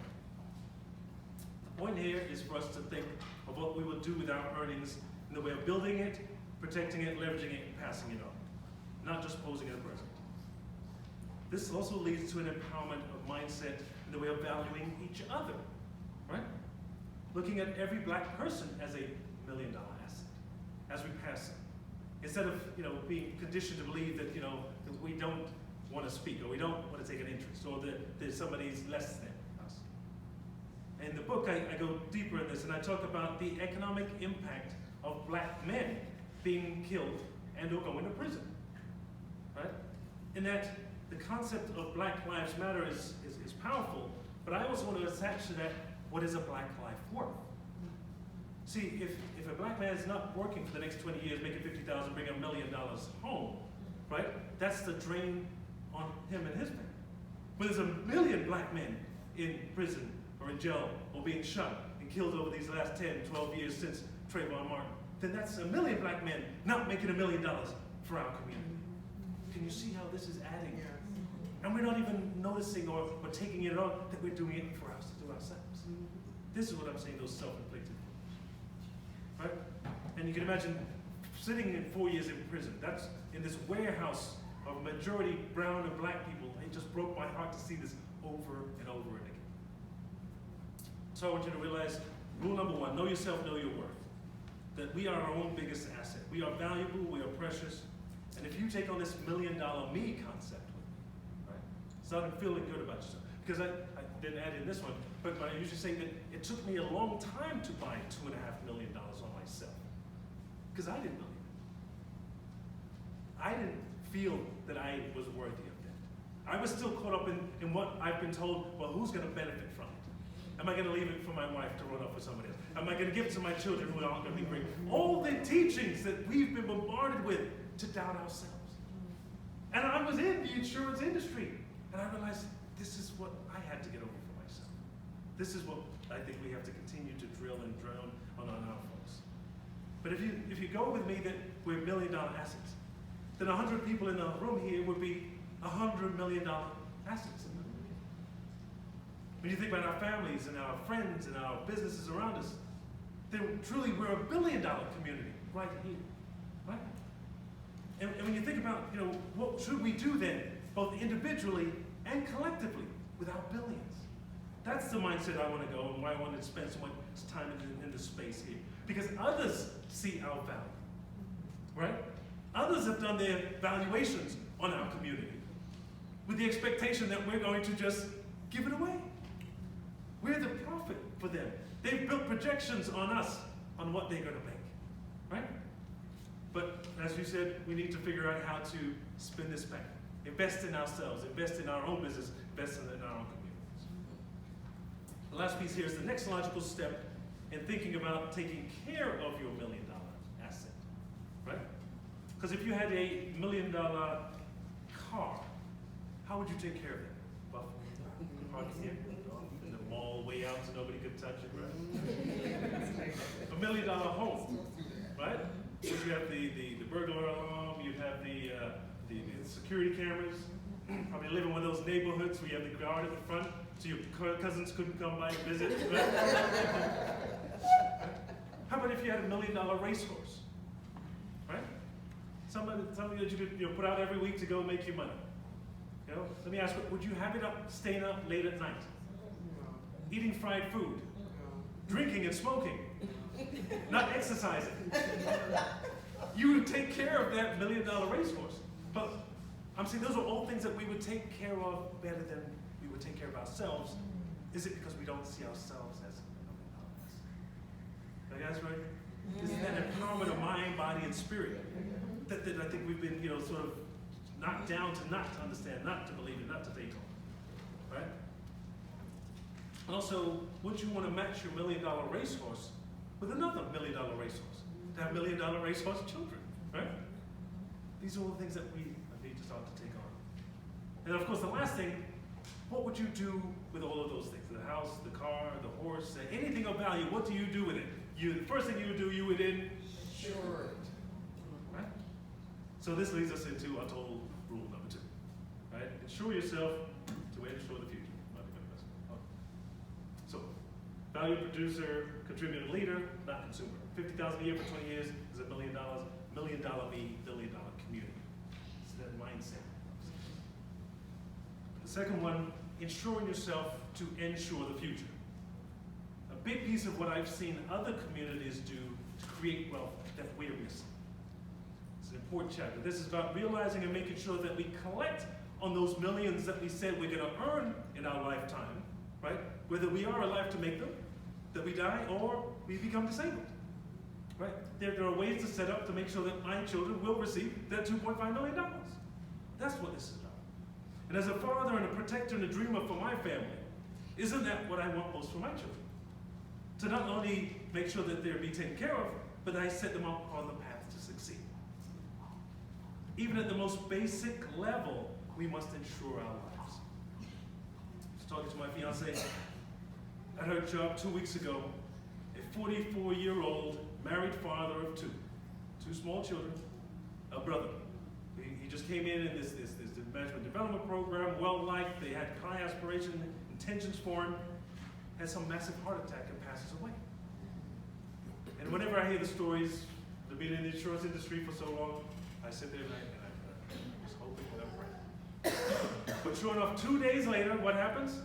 [SPEAKER 3] The point here is for us to think of what we will do with our earnings in the way of building it, protecting it, leveraging it, and passing it on, not just posing in the present. This also leads to an empowerment of mindset in the way of valuing each other, right? Looking at every black person as a $1 million asset as we pass it. Instead of being conditioned to believe that that we don't want to speak, or we don't want to take an interest, or that somebody's less than us. In the book, I go deeper in this, and I talk about the economic impact of black men being killed and or going to prison, right? And that the concept of Black Lives Matter is powerful, but I also want to attach to that, what is a black life worth? See, if a black man is not working for the next 20 years, making $50,000, bringing $1 million home, right? That's the drain on him and his family. When there's 1 million black men in prison or in jail or being shot and killed over these last 10, 12 years since Trayvon Martin, then that's 1 million black men not making $1 million for our community. Can you see how this is adding? And we're not even noticing or taking it on that we're doing it for us to do ourselves. This is what I'm saying, those self-inflicted wounds, right? And you can imagine sitting in 4 years in prison. That's in this warehouse of majority brown and black people. It just broke my heart to see this over and over and again. So I want you to realize, rule number one, know yourself, know your worth. That we are our own biggest asset. We are valuable, we are precious. And if you take on this $1 million me concept with me, right, start feeling good about yourself. Because I didn't add in this one, but I usually say that it took me a long time to buy $2.5 million on myself. Because I didn't believe it. I didn't feel that I was worthy of that. I was still caught up in what I've been told, well, who's going to benefit from it? Am I going to leave it for my wife to run off with somebody else? Am I going to give it to my children who aren't going to be great? All the teachings that we've been bombarded with to doubt ourselves. And I was in the insurance industry, and I realized this is what I had to get over for myself. This is what I think we have to continue to drill and drown on our folks. But if you go with me that we're $1 million assets, then 100 people in the room here would be $100 million assets. When you think about our families and our friends and our businesses around us, then truly we're a $1 billion community right here, right? And when you think about, what should we do then, both individually and collectively, with our billions? That's the mindset I want to go and why I wanted to spend so much time in this space here. Because others see our value, right? Others have done their valuations on our community with the expectation that we're going to just give it away. We're the profit for them. They've built projections on us on what they're going to make, right? But as you said, we need to figure out how to spin this back. Invest in ourselves, invest in our own business, invest in our own communities. The last piece here is the next logical step in thinking about taking care of your $1 million asset, right? Because if you had a $1 million car, how would you take care of it? Well, park it here, in the mall, way out so nobody could touch it, right? $1 million home, right? Which you have the burglar alarm, you have the security cameras, probably live in one of those neighborhoods where you have the guard at the front so your cousins couldn't come by and visit. Right? How about if you had $1 million racehorse, right? Somebody that you could put out every week to go make you money. Let me ask, would you have it up, staying up late at night? Eating fried food? Drinking and smoking? Not exercising? You would take care of that $1 million racehorse. But I'm saying those are all things that we would take care of better than we would take care of ourselves. Is it because we don't see ourselves as $1 million? Are you guys right? Isn't that empowerment of mind, body, and spirit that I think we've been, sort of knocked down to not to understand, not to believe it, not to take on, right? And also, would you want to match your $1 million racehorse with another $1 million racehorse? To have $1 million racehorse children, right? These are all the things that we need to start to take on. And of course, the last thing, what would you do with all of those things? The house, the car, the horse, anything of value, what do you do with it? The first thing you would do, you would insure it, right? So this leads us into our total rule number 2, right? Insure yourself to ensure the future. So, value producer, contributor leader, not consumer. $50,000 a year for 20 years is $1 million. $1 million me, $1 billion community. It's that mindset. The second one, insuring yourself to ensure the future. A big piece of what I've seen other communities do to create wealth that we're missing. It's an important chapter. This is about realizing and making sure that we collect on those millions that we said we're going to earn in our lifetime, right? Whether we are alive to make them, that we die, or we become disabled, right? There are ways to set up to make sure that my children will receive that $2.5 million. That's what this is about. And as a father and a protector and a dreamer for my family, isn't that what I want most for my children? To not only make sure that they're being taken care of, but that I set them up on the path to succeed. Even at the most basic level, we must ensure our lives. I was talking to my fiance at her job 2 weeks ago, a 44-year-old married father of two small children, a brother. He just came in this management development program, well-liked, they had high aspiration, intentions for him, had some massive heart attack and passes away. And whenever I hear the stories, After being in the insurance industry for so long, I sit there and I just hoping and I pray. But sure enough, 2 days later, what happens?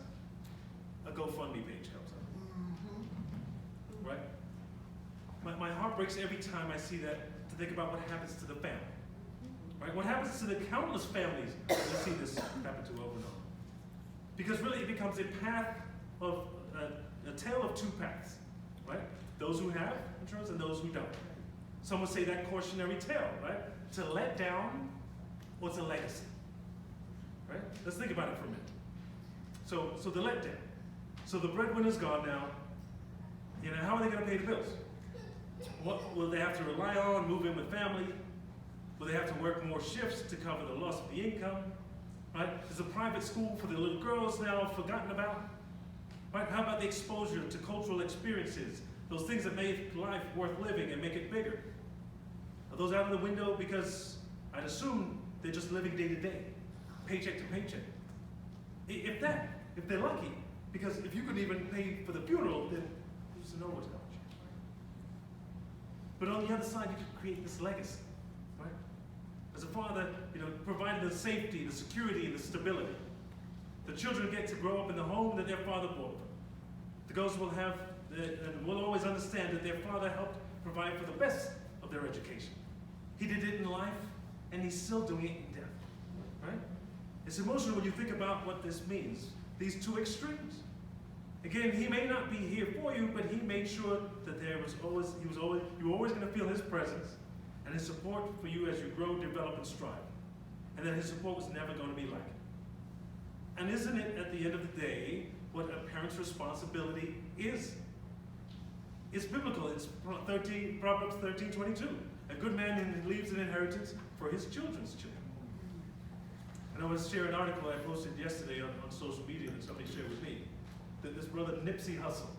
[SPEAKER 3] A GoFundMe page comes up. Right? My heart breaks every time I see that, to think about what happens to the family. Right? What happens to the countless families that we see this happen to over and over? Because really it becomes a path of, a tale of two paths. Right? Those who have insurance and those who don't. Some would say that cautionary tale, right? To let down or to legacy. Right? Let's think about it for a minute. So the letdown. So the breadwinner's gone now. You know, how are they going to pay the bills? What will they have to rely on, move in with family? Will they have to work more shifts to cover the loss of the income? Right? Is a private school for the little girls now forgotten about? Right? How about the exposure to cultural experiences? Those things that make life worth living and make it bigger. Are those out of the window because I'd assume they're just living day to day, paycheck to paycheck? If they're lucky, because if you could even pay for the funeral, then who's to know what's going on? But on the other side, you could create this legacy, right? As a father, you know, providing the safety, the security, and the stability. The children get to grow up in the home that their father bought them. The girls will have, and will always understand that their father helped provide for the best of their education. He did it in life, and he's still doing it in death, right? It's emotional when you think about what this means, these two extremes. Again, he may not be here for you, but he made sure that you were always going to feel his presence and his support for you as you grow, develop, and strive. And that his support was never going to be lacking. And isn't it, at the end of the day, what a parent's responsibility is? It's biblical. It's Proverbs 13:22. A good man leaves an inheritance for his children's children. And I want to share an article I posted yesterday on social media that somebody shared with me. That this brother Nipsey Hussle,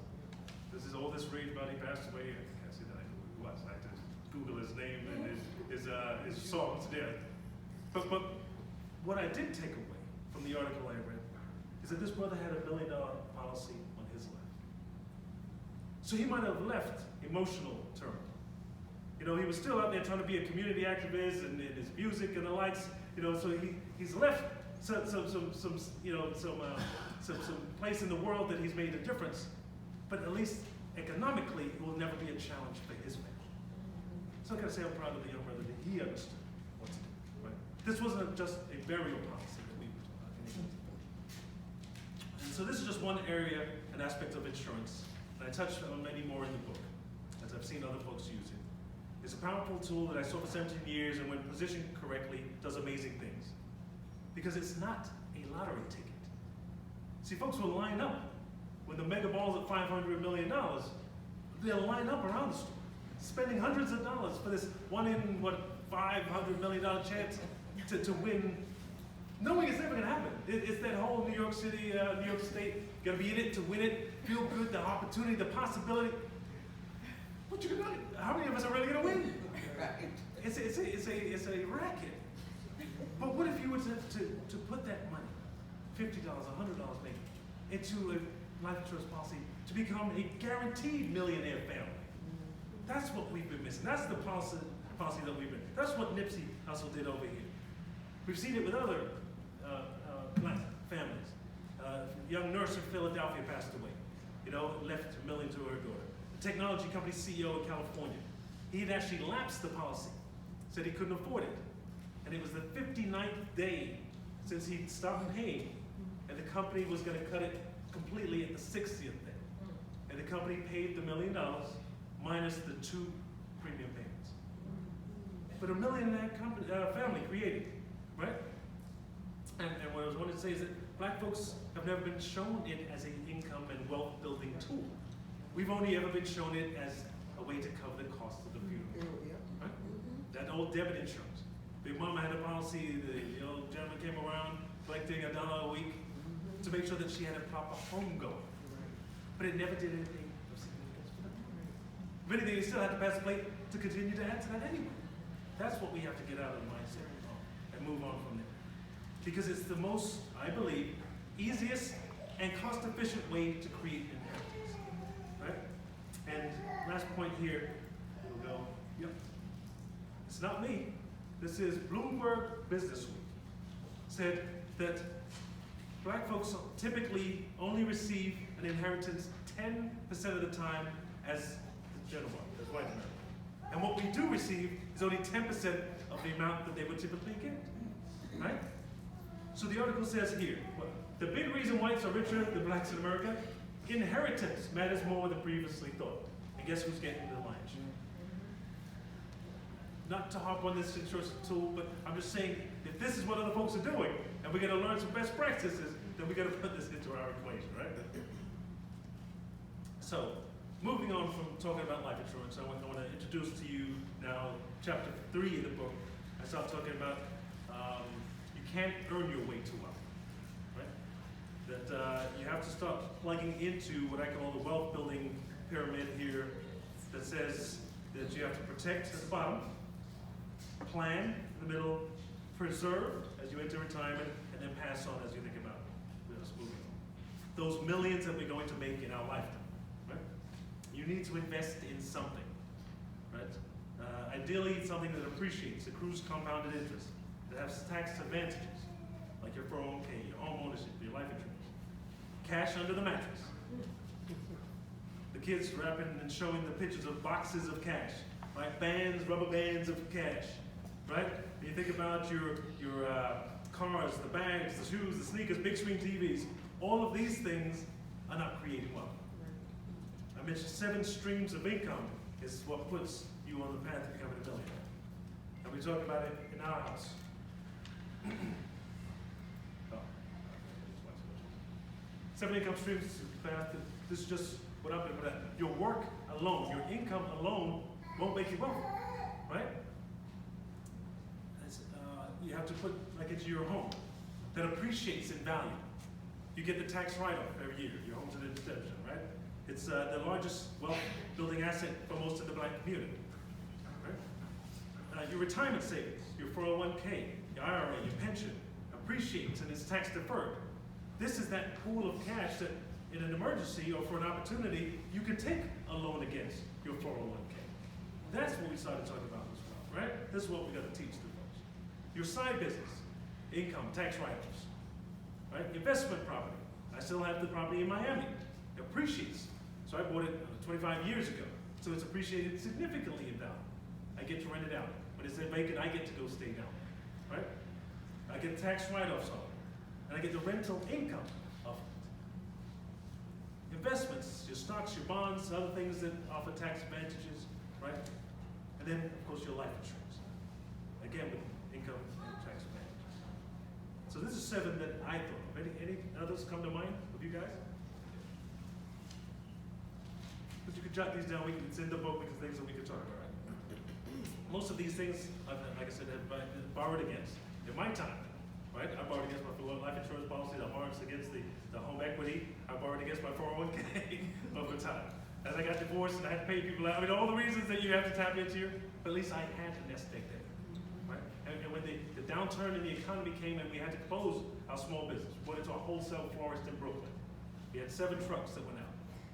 [SPEAKER 3] this is all this rage about, he passed away. I can't say that I know who he was. I had to Google his name and his songs there. But what I did take away from the article I read is that this brother had $1 million policy on his life. So he might have left emotional turmoil. You know, he was still out there trying to be a community activist and his music and the likes. You know, so he's left some place in the world that he's made a difference. But at least economically, it will never be a challenge for his family. So I gotta say I'm proud of the young brother that he understood what to do. Right? This wasn't just a burial policy that we were talking about. And so this is just one area, an aspect of insurance. And I touched on many more in the book, as I've seen other folks use it. It's a powerful tool that I saw for 17 years, and when positioned correctly, does amazing things. Because it's not a lottery ticket. See, folks will line up when the mega ball's at $500 million. They'll line up around the store, spending hundreds of dollars for this one in, $500 million chance to win, knowing it's never gonna happen. It's that whole New York City, New York State, gotta be in it to win it, feel good, the opportunity, the possibility. What you gonna, how many of us are really gonna win? It's a racket. But what if you were to put that money, $50, $100 maybe, into a life insurance policy to become a guaranteed millionaire family? That's what we've been missing. That's the policy that we've been. That's what Nipsey Hussle did over here. We've seen it with other black families. A young nurse in Philadelphia passed away. You know, left $1 million to her daughter. The technology company CEO in California, he had actually lapsed the policy, said he couldn't afford it. And it was the 59th day since he'd stopped paying, and the company was going to cut it completely at the 60th day. And the company paid the $1 million minus the 2 premium payments. But $1 million that family created, right? And what I was wanting to say is that black folks have never been shown it as an income and wealth building tool. We've only ever been shown it as a way to cover the cost of the funeral. Right? That old debit insurance. Big Mama had a policy, the old gentleman came around collecting $1 a week to make sure that she had a proper home going. But it never did anything of significance for them. If anything, they still had to pass a plate to continue to add to that anyway. That's what we have to get out of the mindset and move on from there. Because it's the most, I believe, easiest and cost-efficient way to create inheritance. Right? And last point here, we'll go. Yep. It's not me. This is Bloomberg Business Week. Said that black folks typically only receive an inheritance 10% of the time as the general, as white America. And what we do receive is only 10% of the amount that they would typically get, right? So the article says here, well, the big reason whites are richer than blacks in America, inheritance matters more than previously thought. And guess who's getting the lion's share? Not to hop on this insurance tool, but I'm just saying, if this is what other folks are doing, and we're gonna learn some best practices, then we gotta put this into our equation, right? So, moving on from talking about life insurance, I want to introduce to you now chapter 3 of the book. I start talking about you can't earn your way to wealth, right? That you have to start plugging into what I call the wealth building pyramid here that says that you have to protect at the bottom, plan in the middle, preserve as you enter retirement, and then pass on as you think about moving on. Those millions that we're going to make in our lifetime. You need to invest in something, right? Ideally, something that appreciates, accrues compounded interest, that has tax advantages, like your 401k, your home ownership, your life insurance. Cash under the mattress. The kids wrapping and showing the pictures of boxes of cash, right? Bands, rubber bands of cash, right? When you think about your cars, the bags, the shoes, the sneakers, big screen TVs, all of these things are not creating wealth. I mentioned 7 streams of income is what puts you on the path to becoming a millionaire. And we talk about it in our house. Oh. 7 income streams is the path. This is just what I'm doing. Your work alone, your income alone won't make you wealthy, right? You have to put like into your home that appreciates in value. You get the tax write-off every year. Your home's an institution, right? It's the largest wealth building asset for most of the black community. Right? Your retirement savings, your 401k, your IRA, your pension, appreciates and is tax deferred. This is that pool of cash that in an emergency or for an opportunity, you can take a loan against your 401k. That's what we started talking about as well, right? This is what we got to teach the folks. Your side business, income, tax write-offs, right? Investment property. I still have the property in Miami. It appreciates. So I bought it 25 years ago. So it's appreciated significantly in value. I get to rent it out. When it's vacant, I get to go stay down, right? I get tax write-offs on it. And I get the rental income of it. Investments, your stocks, your bonds, other things that offer tax advantages, right? And then, of course, your life insurance. Again, with income and tax advantages. So this is 7 that I thought of. Any others come to mind with you guys? But you could jot these down. It's in the book because things that we could talk about. Right? Most of these things, like I said, have been borrowed against. In my time, right? I borrowed against my life insurance policies. I borrowed against the home equity. I borrowed against my 401k over time. As I got divorced and I had to pay people out. I mean, all the reasons that you have to tap into, but at least I had a nest egg there, right? And when the downturn in the economy came and we had to close our small business, we went into a wholesale florist in Brooklyn. We had 7 trucks that went out.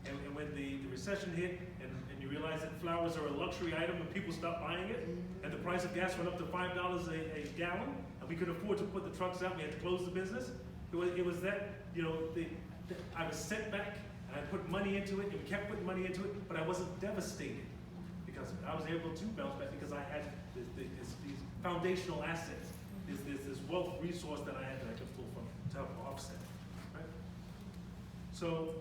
[SPEAKER 3] And when the recession hit and you realize that flowers are a luxury item and people stopped buying it, and the price of gas went up to $5 a gallon, and we could afford to put the trucks out, we had to close the business. It was that, you know, I was set back, and I put money into it, and we kept putting money into it, but I wasn't devastated because I was able to bounce back because I had these foundational assets, this wealth resource that I had that I could pull from to help offset, right? So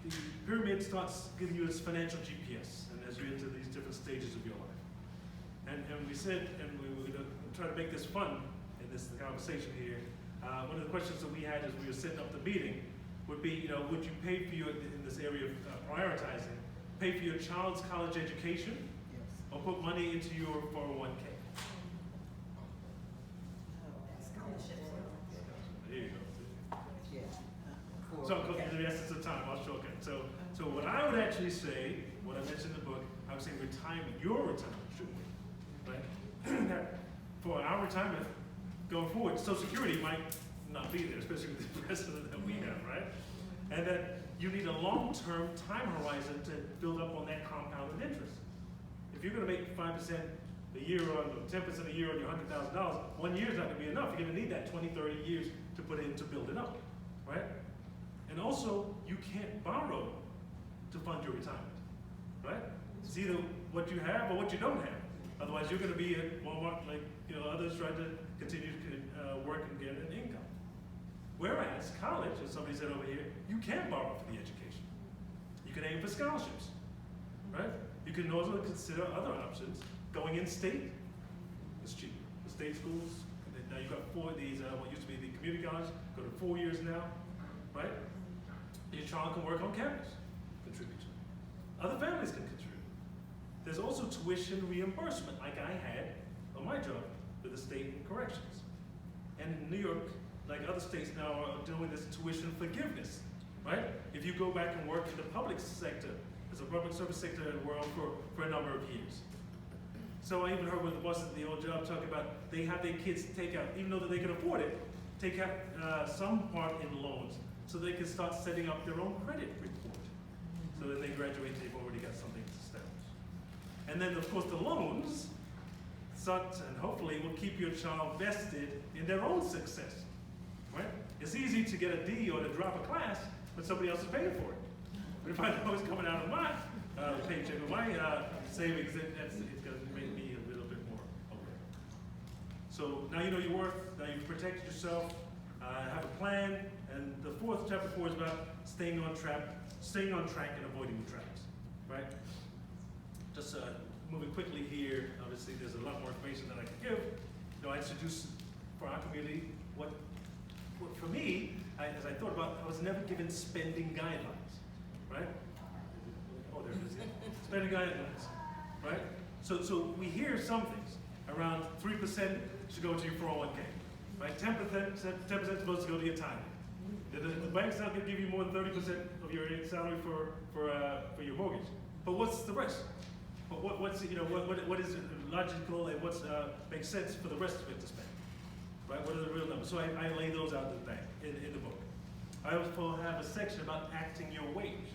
[SPEAKER 3] the pyramid starts giving you its financial GPS, and as you enter these different stages of your life. And we said, and we were going to try to make this fun in this conversation here. One of the questions that we had as we were setting up the meeting would be, you know, would you pay for your, in this area of prioritizing, pay for your child's college education, or put money into your 401k? There you go. So, in the essence of time, I'll shortcut. So what I would actually say, what I mentioned in the book, I would say retirement, your retirement should be, right? That for our retirement going forward, Social Security might not be there, especially with the president that we have, right? And that you need a long-term time horizon to build up on that compounded interest. If you're going to make 5%, a year on, 10% a year on your $100,000, 1 year is not gonna be enough. You're gonna need that 20, 30 years to put in to build it up, right? And also, you can't borrow to fund your retirement, right? It's either what you have or what you don't have. Otherwise, you're gonna be at Walmart like, others trying to continue to work and get an income. Whereas college, as somebody said over here, you can borrow for the education. You can aim for scholarships, right? You can also consider other options. Going in state is cheap. The state schools, now you've got what used to be the community college, go to 4 years now, right? Your child can work on campus, contribute to it. Other families can contribute. There's also tuition reimbursement, like I had on my job with the state and corrections. And in New York, like other states now are doing this tuition forgiveness, right? If you go back and work in the public sector, as a public service sector in the world for a number of years. So I even heard one of the bosses at the old job talking about they have their kids take out, even though that they can afford it, take out some part in loans so they can start setting up their own credit report. So that they graduate, they've already got something established. And then of course the loans such and hopefully will keep your child vested in their own success, right? It's easy to get a D or to drop a class when somebody else is paying for it. But if I know it's coming out of my paycheck or my savings, it's going to make me a little bit more aware. So now you know your worth, now you've protected yourself, have a plan, and the chapter 4 is about staying on track and avoiding the traps, right? Just moving quickly here, obviously there's a lot more information that I can give. I introduced for our community what for me, as I thought about, I was never given spending guidelines, right? Oh, there it is. Spending guidelines, right? So we hear some things. Around 3% should go to your 401k, right? 10% is supposed to go to your time. The bank's not going to give you more than 30% of your salary for your mortgage. But what's the rest? But what is logical and what's makes sense for the rest of it to spend? Right? What are the real numbers? So I lay those out in the book. I also have a section about acting your wage.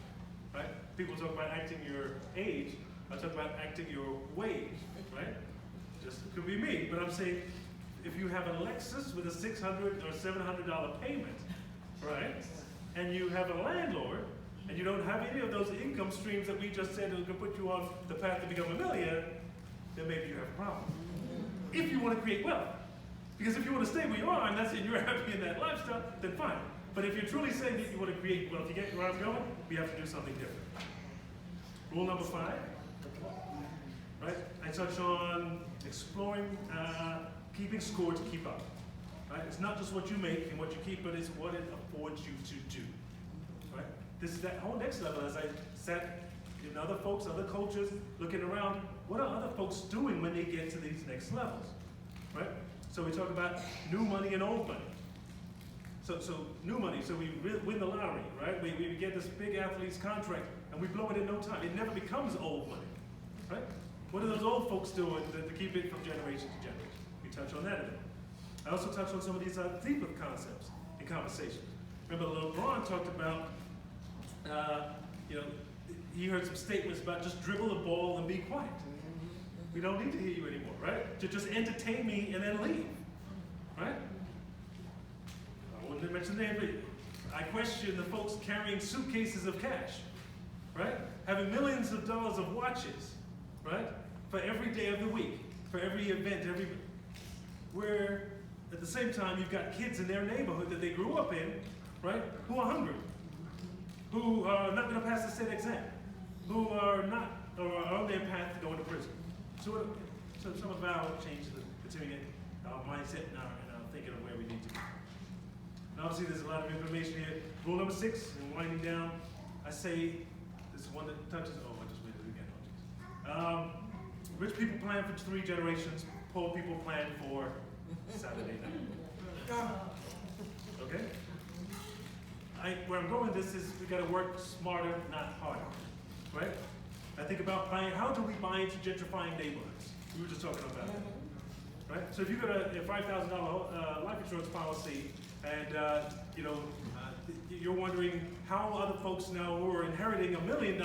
[SPEAKER 3] Right? People talk about acting your age. I talk about acting your wage. Right? Just it could be me, but I'm saying if you have a Lexus with a $600 or $700 payment, right? And you have a landlord, and you don't have any of those income streams that we just said that can put you on the path to become a millionaire, then maybe you have a problem. If you want to create wealth. Because if you want to stay where you are, and that's it, you're happy in that lifestyle, then fine. But if you're truly saying that you want to create wealth, you get where I'm going, we have to do something different. Rule number 5, right? I touch on exploring, keeping score to keep up. Right? It's not just what you make and what you keep, but it's what it affords you to do. Right? This is that whole next level as I sat in other folks, other cultures, looking around, what are other folks doing when they get to these next levels? Right? So we talk about new money and old money. So new money, so we win the lottery, right? We get this big athlete's contract and we blow it in no time. It never becomes old money, right? What are those old folks doing to keep it from generation to generation? We touch on that a bit. I also touch on some of these deeper concepts in conversation. Remember, LeBron talked about, he heard some statements about just dribble the ball and be quiet. We don't need to hear you anymore, right? To just entertain me and then leave, right? I wouldn't mention names, but I question the folks carrying suitcases of cash, right? Having millions of dollars of watches, right? For every day of the week, for every event, where at the same time you've got kids in their neighborhood that they grew up in, right? Who are hungry, who are not going to pass the state exam, who are not, or are on their path to go into prison. So some of our change to continuing our mindset and our thinking of where we need to go. And obviously there's a lot of information here. Rule number 6, in winding down, I say, this is one that touches, I just made it again, oh geez. Rich people plan for 3 generations, poor people plan for Saturday night. Okay? Where I'm going with this is we gotta work smarter, not harder, right? I think about how do we buy into gentrifying neighborhoods? We were just talking about that, right? So if you've got a $5,000 life insurance policy and you're wondering how other folks now who are inheriting $1 million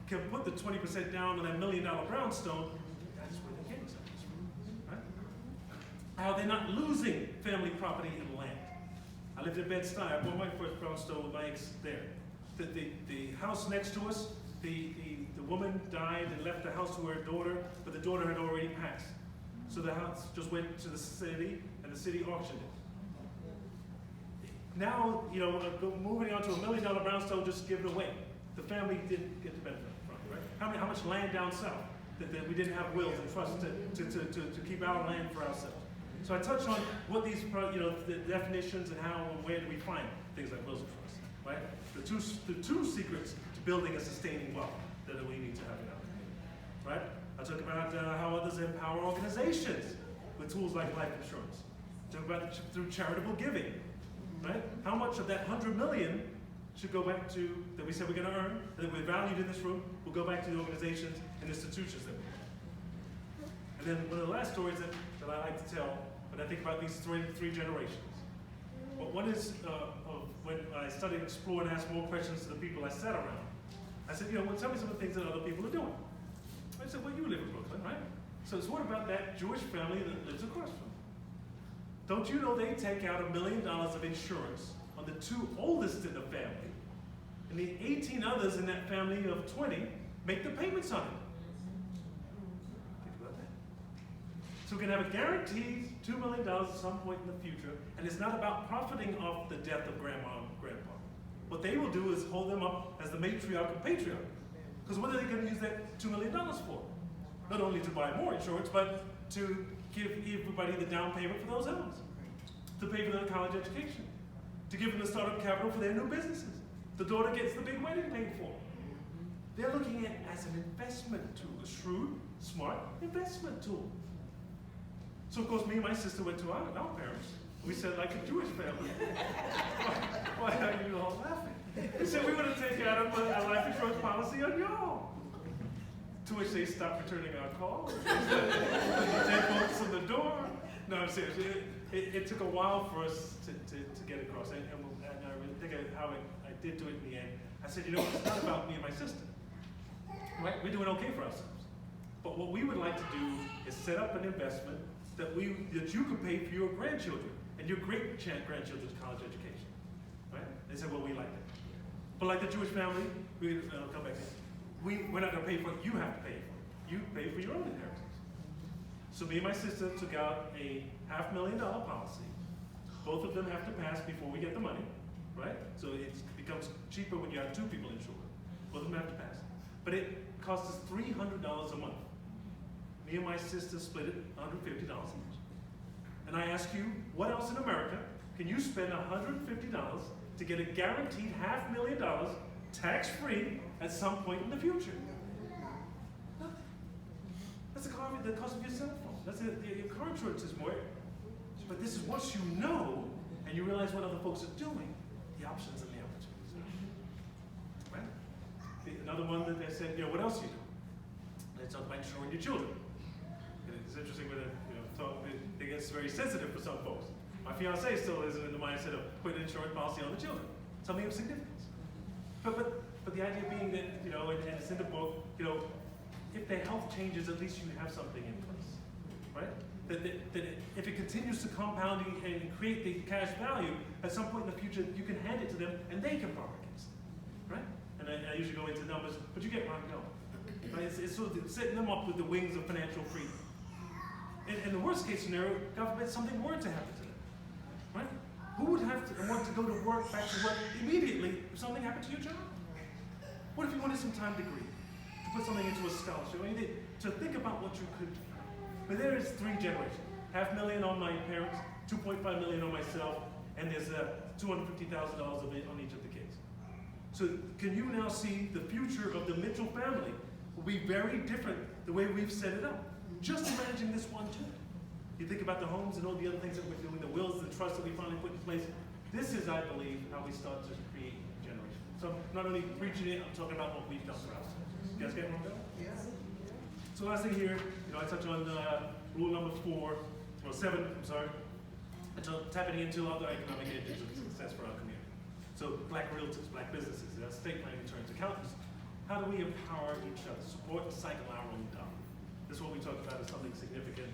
[SPEAKER 3] can put the 20% down on that $1 million brownstone, that's where they're getting something from. how they're not losing family property and land. I lived in Bed-Stuy. I bought my first brownstone with my ex there. The house next to us, the woman died and left the house to her daughter, but the daughter had already passed. So the house just went to the city, and the city auctioned it. Now, you know, moving on to $1 million brownstone just given away. The family didn't get the benefit from it, right? How much land down south that we didn't have wills and trusts to keep our land for ourselves? So I touched on what these, you know, the definitions and how and where do we find things like wills and trusts, right? The two secrets to building a sustaining wealth that we need to have in our community, right? I talk about how others empower organizations with tools like life insurance. I talk about through charitable giving, right? How much of that $100 million should go back to, that we said we're gonna earn, that we're valued in this room, will go back to the organizations and institutions that we have. And then one of the last stories that I like to tell when I think about these three generations. Well, one is when I started to explore and ask more questions to the people I sat around. I said, you know, well, tell me some of the things that other people are doing. I said, well, you live in Brooklyn, right? So what about that Jewish family that lives across from you? Don't you know they take out $1 million of insurance on the 2 oldest in the family, and the 18 others in that family of 20 make the payments on it? Think about that. So we can have a guaranteed $2 million at some point in the future, and it's not about profiting off the death of grandma and grandpa. What they will do is hold them up as the matriarch and patriarch. Because what are they going to use that $2 million for? Not only to buy more insurance, but to give everybody the down payment for those homes, to pay for their college education, to give them the startup capital for their new businesses. The daughter gets the big wedding paid for. They're looking at it as an investment tool, a shrewd, smart investment tool. So of course, me and my sister went to our parents. We said, like a Jewish family. Why are you all laughing? We said we want to take out a life insurance policy on y'all. To which they stopped returning our calls. They bolts on the door. No, I'm serious. It took a while for us to get across. And I really think how I did do it in the end. I said, you know, it's not about me and my sister. Right? We're doing okay for ourselves. But what we would like to do is set up an investment that you can pay for your grandchildren and your great-grandchildren's college education. Right? They said, well, we like that. But like the Jewish family, I'll come back to we're not going to pay for it, you have to pay for it. You pay for your own inheritance. So me and my sister took out a $500,000 policy. Both of them have to pass before we get the money, right? So it becomes cheaper when you have 2 people insured. Both of them have to pass. But it costs us $300 a month. Me and my sister split it $150 each. And I ask you, what else in America can you spend $150 to get a guaranteed $500,000 tax-free at some point in the future? Nothing. That's the cost of your cell phone. That's your car insurance is more. But this is once you know and you realize what other folks are doing, the options and the opportunities. Right? Another one that they said, you know, what else do you do? They talk about insuring your children. And it's interesting when it gets very sensitive for some folks. My fiance still isn't in the mindset of putting an insurance policy on the children. Something of significance. But the idea being that, you know, and it's in the book, you know, if their health changes, at least you have something in place, right? That if it continues to compound and create the cash value, at some point in the future, you can hand it to them and they can borrow against it, right? And I usually go into numbers, but you get where I'm going. Right? It's sort of setting them up with the wings of financial freedom. In the worst case scenario, God forbid something were to happen to them, right? Who would have to want to go to work, back to work immediately if something happened to your job? What if you wanted some time degree, to put something into a scholarship? I mean, to think about what you could do. But there is 3 generations. $500,000 on my parents, $2.5 million on myself, and there's $250,000 of it on each of the kids. So can you now see the future of the Mitchell family will be very different the way we've set it up? Just imagine this one too. You think about the homes and all the other things that we're doing, the wills and trusts that we finally put in place. This is, I believe, how we start to create a generation. So I'm not only preaching it, I'm talking about what we've done for ourselves. You guys get what I'm doing?
[SPEAKER 4] Yes.
[SPEAKER 3] So last thing here, you know, I touch on rule number 7, I'm sorry. And so tapping into other economic engines of success for our community. So black realtors, black businesses, estate planning attorneys, accountants. How do we empower each other, support and cycle our own dollar? This is what we talk about as something significant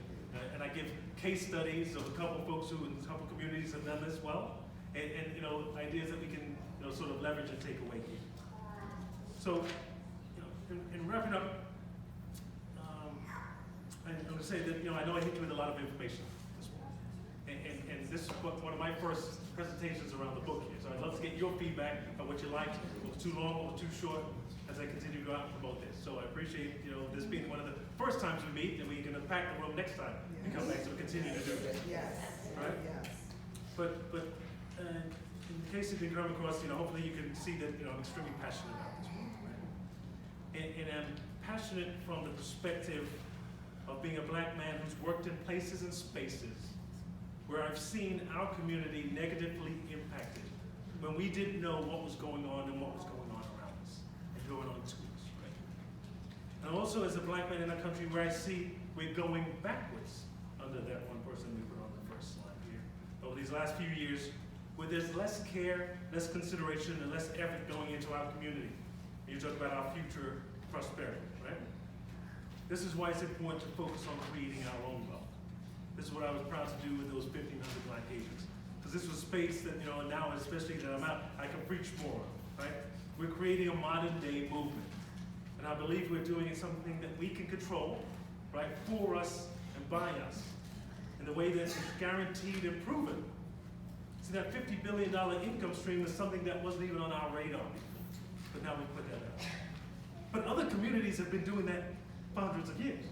[SPEAKER 3] And I give case studies of a couple folks who in a couple communities have done this well, and you know, ideas that we can, you know, sort of leverage and take away here. So, you know, in wrapping up, I'm going to say that, you know, I know I hit you with a lot of information this morning. And this is one of my first presentations around the book here. So I'd love to get your feedback on what you liked, what was too long, what was too short, as I continue to go out and promote this. So I appreciate, you know, this being one of the first times we meet, and we're going to pack the room next time we come back, so we continue to do this.
[SPEAKER 1] Yes.
[SPEAKER 3] Right?
[SPEAKER 1] Yes.
[SPEAKER 3] But in case you can come across, you know, hopefully you can see that, you know, I'm extremely passionate about this book, right? And I'm passionate from the perspective of being a black man who's worked in places and spaces where I've seen our community negatively impacted when we didn't know what was going on and what was going on around us and going on to us, right? And also as a black man in a country where I see we're going backwards under that one person we put on the first slide here. Over these last few years, where there's less care, less consideration, and less effort going into our community. And you talk about our future prosperity, right? This is why it's important to focus on creating our own wealth. This is what I was proud to do with those 1,500 black agents. Because this was space that, you know, now especially that I'm out, I can preach more, right? We're creating a modern day movement. And I believe we're doing something that we can control, right, for us and by us, in the way that is guaranteed and proven. See, that $50 billion income stream is something that wasn't even on our radar before, but now we put that out. But other communities have been doing that for hundreds of years.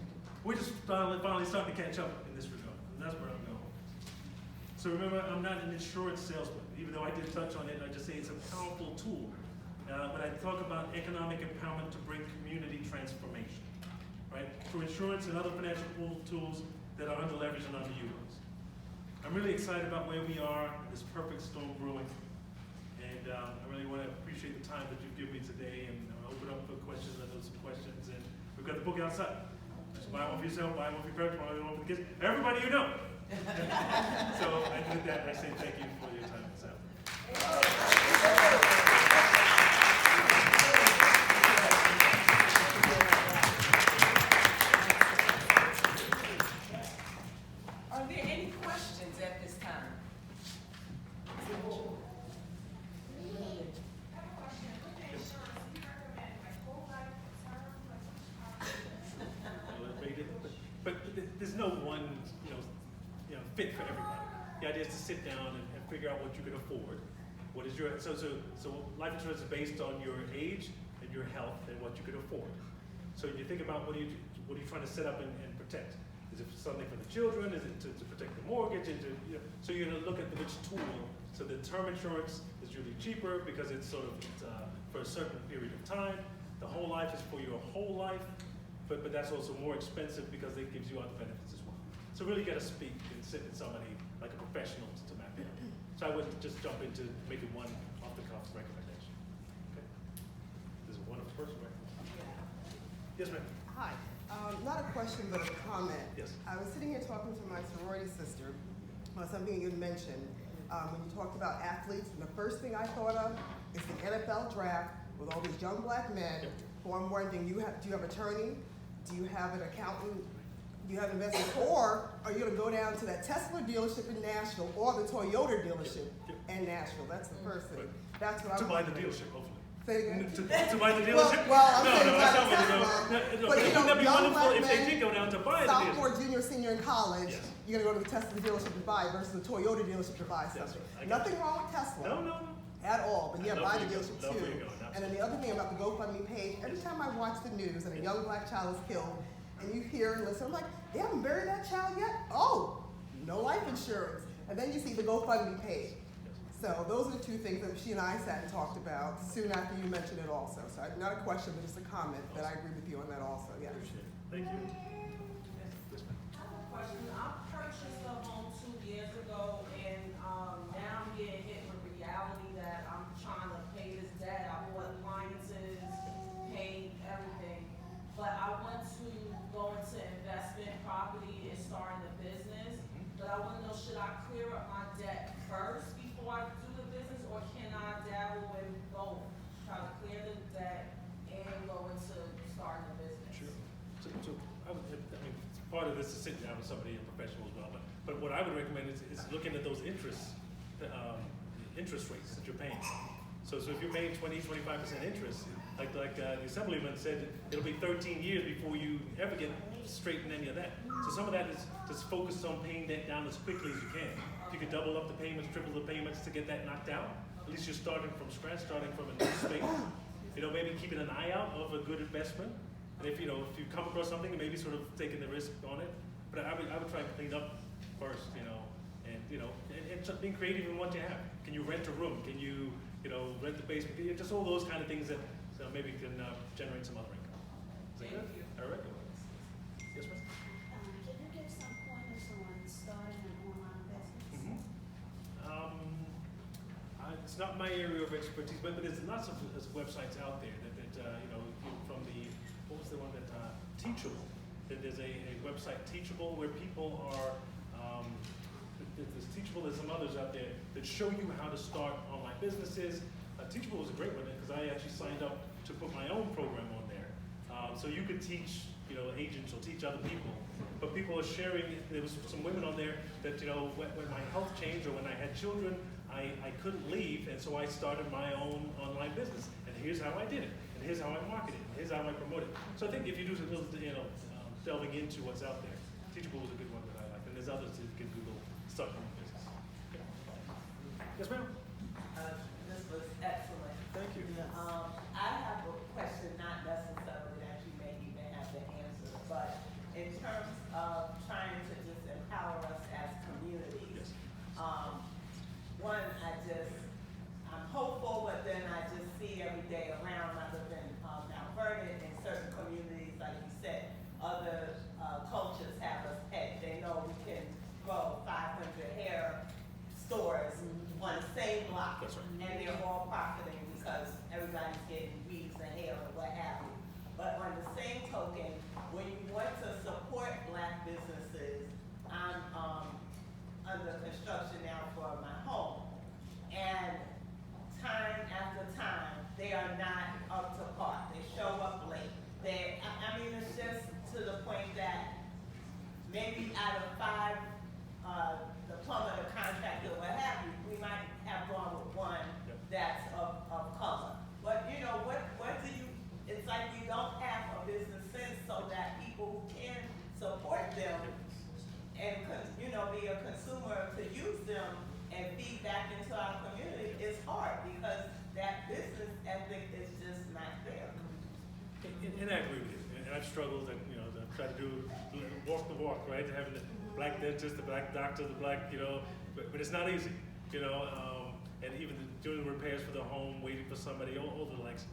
[SPEAKER 3] We're just finally starting to catch up in this regard, and that's where I'm going. So remember, I'm not an insurance salesman, even though I did touch on it. I just say it's a powerful tool. But I talk about economic empowerment to bring community transformation, right? Through insurance and other financial tools that are under-leveraged and underutilized. I'm really excited about where we are in this perfect storm brewing. And I really want to appreciate the time that you've given me today, and open up for questions. I know some questions, and we've got the book outside. So buy one for yourself, buy one for your parents, buy one for the kids, everybody you know. So with that, I say thank you for your time this afternoon.
[SPEAKER 1] Are there any questions at this time?
[SPEAKER 3] But there's no one, fit for everybody. The idea is to sit down and figure out what you can afford. What is your so life insurance is based on your age and your health and what you can afford. So you think about what are you trying to set up and protect? Is it something for the children? Is it to protect the mortgage? So you're going to look at which tool. So the term insurance is usually cheaper because it's for a certain period of time. The whole life is for your whole life, but that's also more expensive because it gives you other benefits as well. So really you got to speak and sit with somebody like a professional to map it out. So I wouldn't just jump into making one off-the-cuff recommendation. Okay. There's a wonderful person, right? Yes, ma'am.
[SPEAKER 5] Hi. Not a question, but a comment.
[SPEAKER 3] Yes.
[SPEAKER 5] I was sitting here talking to my sorority sister about something you had mentioned when you talked about athletes, and the first thing I thought of is the NFL draft with all these young black men.
[SPEAKER 3] Yep.
[SPEAKER 5] Who I'm wondering, do you have an attorney? Do you have an accountant? Do you have investors? Or are you going to go down to that Tesla dealership in Nashville or the Toyota dealership in Nashville? That's the first thing. That's what I'm
[SPEAKER 3] To buy the
[SPEAKER 5] wondering.
[SPEAKER 3] dealership, hopefully.
[SPEAKER 5] Say it again?
[SPEAKER 3] To buy the dealership?
[SPEAKER 5] Well, I'm saying
[SPEAKER 3] that's not
[SPEAKER 5] about
[SPEAKER 3] what
[SPEAKER 5] Tesla,
[SPEAKER 3] No,
[SPEAKER 5] but,
[SPEAKER 3] wouldn't that be
[SPEAKER 5] young
[SPEAKER 3] wonderful
[SPEAKER 5] black
[SPEAKER 3] if they
[SPEAKER 5] men,
[SPEAKER 3] did go down to buy the
[SPEAKER 5] sophomore,
[SPEAKER 3] dealership?
[SPEAKER 5] junior, senior in college,
[SPEAKER 3] Yes.
[SPEAKER 5] you're gonna go to the Tesla dealership to buy versus the Toyota dealership to buy
[SPEAKER 3] Yes,
[SPEAKER 5] something.
[SPEAKER 3] I get
[SPEAKER 5] Nothing wrong with Tesla.
[SPEAKER 3] No.
[SPEAKER 5] At all, but yeah,
[SPEAKER 3] I love
[SPEAKER 5] buy
[SPEAKER 3] where
[SPEAKER 5] the
[SPEAKER 3] you're
[SPEAKER 5] dealership
[SPEAKER 3] going. Love where
[SPEAKER 5] too.
[SPEAKER 3] you're going,
[SPEAKER 5] And then the other thing about the GoFundMe page, every time I watch the news and a young black child is killed, and you hear and listen, I'm like, they haven't buried that child yet? Oh, no life insurance. And then you see the GoFundMe page. So those are the two things that she and I sat and talked about soon after you mentioned it also. So not a question, but just a comment that I agree with you on that also, yes.
[SPEAKER 3] Appreciate it. Thank you. Yes, ma'am.
[SPEAKER 6] Question. I purchased a home 2 years ago, and now I'm getting hit with reality that I'm trying to pay this debt. I bought appliances, paid everything, but I want to go into investment property and starting a business. But I want to know, should I clear up my debt first before I do the business, or can I dabble in both? Try to clear the debt and go into starting a business.
[SPEAKER 3] Sure. So I mean, part of of this is sitting down with somebody, a professional as well, but what I would recommend is looking at those interest rates that you're paying. So if you're paying 20-25% interest, like the Assemblyman said, it'll be 13 years before you ever get straight in any of that. So some of that is just focused on paying that down as quickly as you can. If you could double up the payments, triple the payments to get that knocked out, at least you're starting from scratch, starting from a new space. Maybe keeping an eye out of a good investment. And if you come across something, maybe sort of taking the risk on it. But I would try and clean up first, and just being creative in what you have. Can you rent a room? Can you, rent the basement? Just all those kind of things that maybe can generate some other income. Is that good? All right. Yes, ma'am.
[SPEAKER 7] Can you give some pointers on starting an online business?
[SPEAKER 3] It's not my area of expertise, but there's lots of websites out there that from the, what was the one that, Teachable. That there's a website, Teachable, where people are, there's Teachable, there's some others out there that show you how to start online businesses. Teachable was a great one because I actually signed up to put my own program on there. So you could teach, agents or teach other people. But people are sharing, there was some women on there that, when my health changed or when I had children, I couldn't leave, and so I started my own online business. And here's how I did it, and here's how I marketed it, and here's how I promoted it. So I think if you do a little, delving into what's out there, Teachable was a good one that I like, and there's others that you can Google start your own business. Okay. Yes, ma'am.
[SPEAKER 8] This was excellent.
[SPEAKER 3] Thank you.
[SPEAKER 8] I have a question, not necessarily that you may even have the answer, but in terms of trying to just empower us as communities.
[SPEAKER 3] Yes.
[SPEAKER 8] One, I'm hopeful, but then I just see every day around, other than Mount Vernon, in certain communities, like you said, other cultures have us pegged. They know we can grow 500 hair stores on the same block.
[SPEAKER 3] That's right.
[SPEAKER 8] And they're all profiting because everybody's getting weaves and hair or what have you. But on the same token, when you want to support Black businesses, I'm under construction now for my home. And time after time, they are not up to par. They show up late. I mean, it's just to the point that maybe out of 5, the plumber, the contractor, what have you, we might have gone with one that's of color. But what do you, it's like we don't have a business sense so that people who can support them and be a consumer to use them and feed back into our community is hard because that business ethic is just not there.
[SPEAKER 3] And I agree with you. And I've struggled and, to try to walk the walk, right? Having the Black dentist, the Black doctor, the Black, but it's not easy, and even doing the repairs for the home, waiting for somebody, all the likes.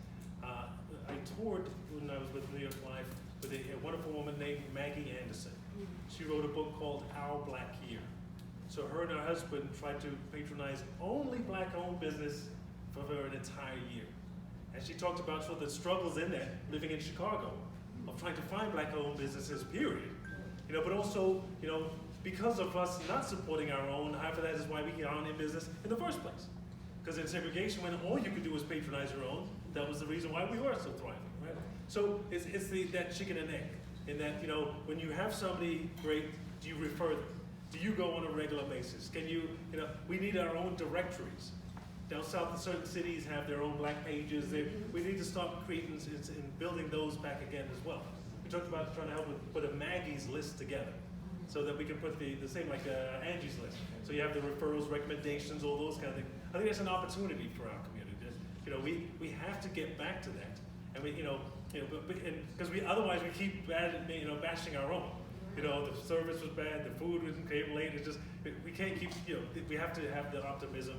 [SPEAKER 3] I toured when I was with New York Life with a wonderful woman named Maggie Anderson. She wrote a book called Our Black Year. So her and her husband tried to patronize only Black-owned business for an entire year. And she talked about sort of the struggles in that, living in Chicago, of trying to find Black-owned businesses, period. But also, because of us not supporting our own, half of that is why we aren't in business in the first place. Because in segregation, when all you could do was patronize your own, that was the reason why we were so thriving, right? So it's that chicken and egg, in that, when you have somebody great, do you refer them? Do you go on a regular basis? Can you, we need our own directories. Down south, certain cities have their own Black pages. We need to start creating and building those back again as well. We talked about trying to help put a Maggie's list together so that we can put the same like Angie's list. So you have the referrals, recommendations, all those kind of things. I think that's an opportunity for our community. We have to get back to that. And because otherwise we keep bashing our own. The service was bad, the food came late. It's just we can't keep. We have to have the optimism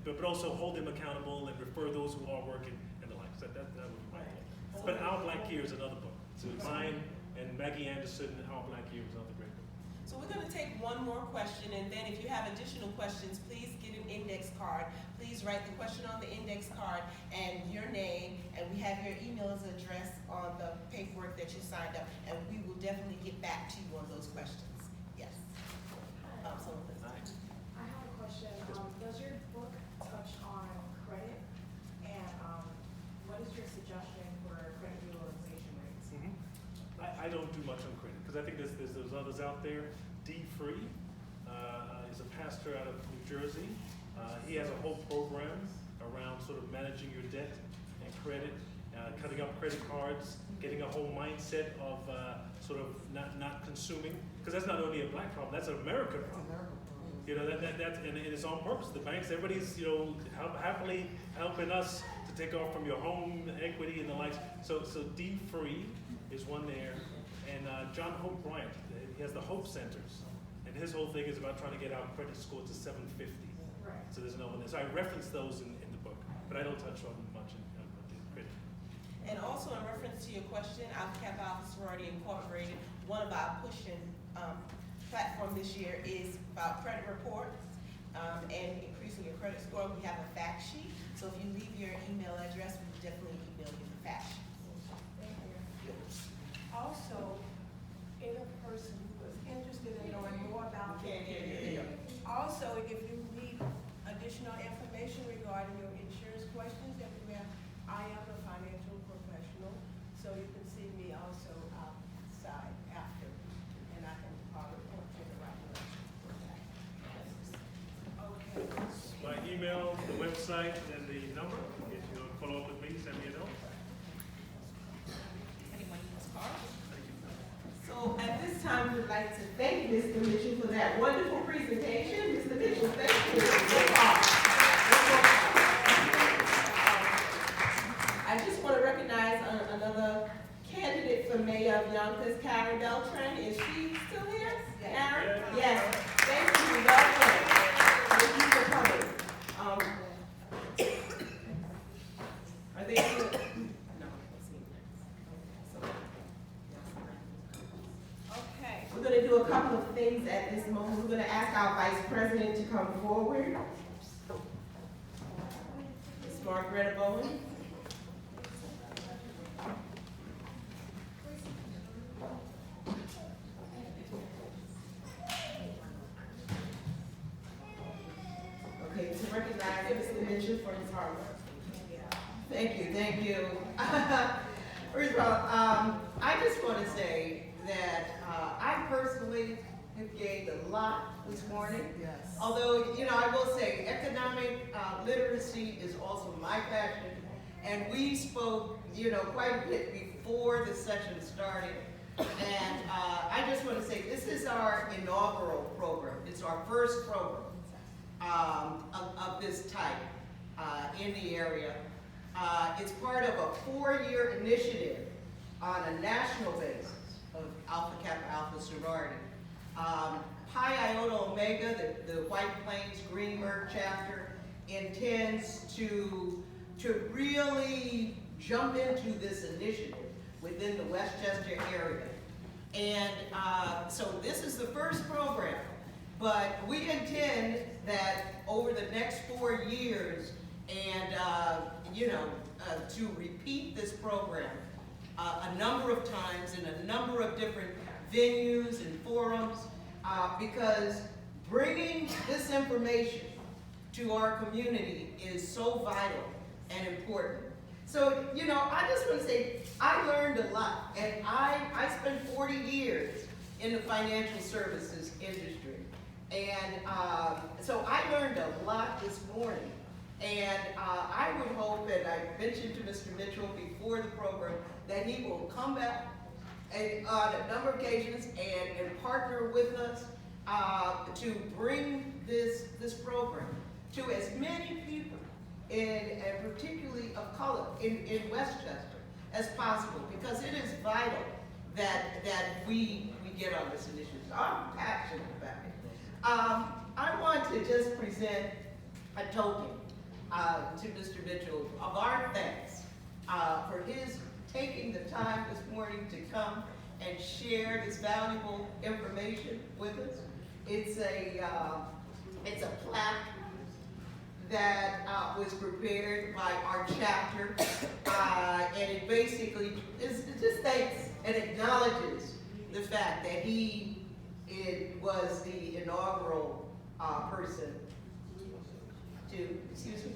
[SPEAKER 3] but also hold them accountable and refer those who are working and the like. So that would be my goal. But Our Black Year is another book. So mine and Maggie Anderson, Our Black Year is another great book.
[SPEAKER 1] So we're going to take one more question, and then if you have additional questions, please get an index card. Please write the question on the index card and your name, and we have your email address on the paperwork that you signed up, and we will definitely get back to you on those questions. Yes.
[SPEAKER 7] I have a question. Does your book touch on credit? And what is your suggestion for credit utilization rates?
[SPEAKER 3] I don't do much on credit because I think there's those others out there. D. Free is a pastor out of New Jersey. He has a whole program around sort of managing your debt and credit, cutting up credit cards, getting a whole mindset of sort of not consuming, because that's not only a black problem, that's an American problem. You know, that's, and it's on purpose. The banks, everybody's, you know, happily helping us to take off from your home equity and the likes. So D. Free is one there. And John Hope Bryant, he has the Hope Centers. And his whole thing is about trying to get our credit score to 750.
[SPEAKER 4] Right.
[SPEAKER 3] So there's another one there. So I reference those in the book, but I don't touch on much in the credit.
[SPEAKER 1] And also in reference to your question, Alpha Kappa Alpha Sorority Incorporated, one of our pushing platform this year is about credit reports and increasing your credit score. We have a fact sheet, so if you leave your email address, we definitely email you the fact sheet.
[SPEAKER 4] Thank you. Also, in a person who is interested in knowing more about
[SPEAKER 8] Can't hear you.
[SPEAKER 4] Also, if you need additional information regarding your insurance questions, I am a financial professional, so you can see me also outside after, and I can probably point you in the right direction. Okay.
[SPEAKER 3] My email, the website, and the number. If you want to follow up with me, send me a note.
[SPEAKER 1] Anyone else, Carl? So at this time, we'd like to thank Mr. Mitchell for that wonderful presentation. Mr. Mitchell, thank you. I just want to recognize another candidate for mayor of Yonkers, Karen Beltran. Is she still here? Karen? Yes. Thank you. Welcome. Thank you for coming. Are there any? No.
[SPEAKER 4] Okay.
[SPEAKER 1] We're going to do a couple of things at this moment. We're going to ask our vice president to come forward. Ms. Margaretta Bowen. Okay, to recognize Mr. Mitchell for his hard work.
[SPEAKER 9] Thank you. First of all, I just want to say that I personally have gained a lot this morning.
[SPEAKER 5] Yes.
[SPEAKER 9] Although, you know, I will say economic literacy is also my passion. And we spoke, you know, quite a bit before the session started. And I just want to say this is our inaugural program. It's our first program of this type in the area. It's part of a 4-year initiative on a national basis of Alpha Kappa Alpha sorority. Pi Iota Omega, the White Plains Greenberg chapter, intends to really jump into this initiative within the Westchester area. And so this is the first program, but we intend that over the next 4 years and to repeat this program a number of times in a number of different venues and forums, because bringing this information to our community is so vital and important. So, you know, I just want to say, I learned a lot, and I spent 40 years in the financial services industry. And so I learned a lot this morning. And I would hope, and I mentioned to Mr. Mitchell before the program, that he will come back and, on a number of occasions and partner with us to bring this program to as many people, and particularly of color in Westchester as possible, because it is vital that we get on this initiative. So I'm passionate about it. I want to just present a token to Mr. Mitchell of our thanks for his taking the time this morning to come and share this valuable information with us. It's a plaque that was prepared by our chapter, and it basically just thanks and acknowledges the fact that it was the inaugural person to, excuse me?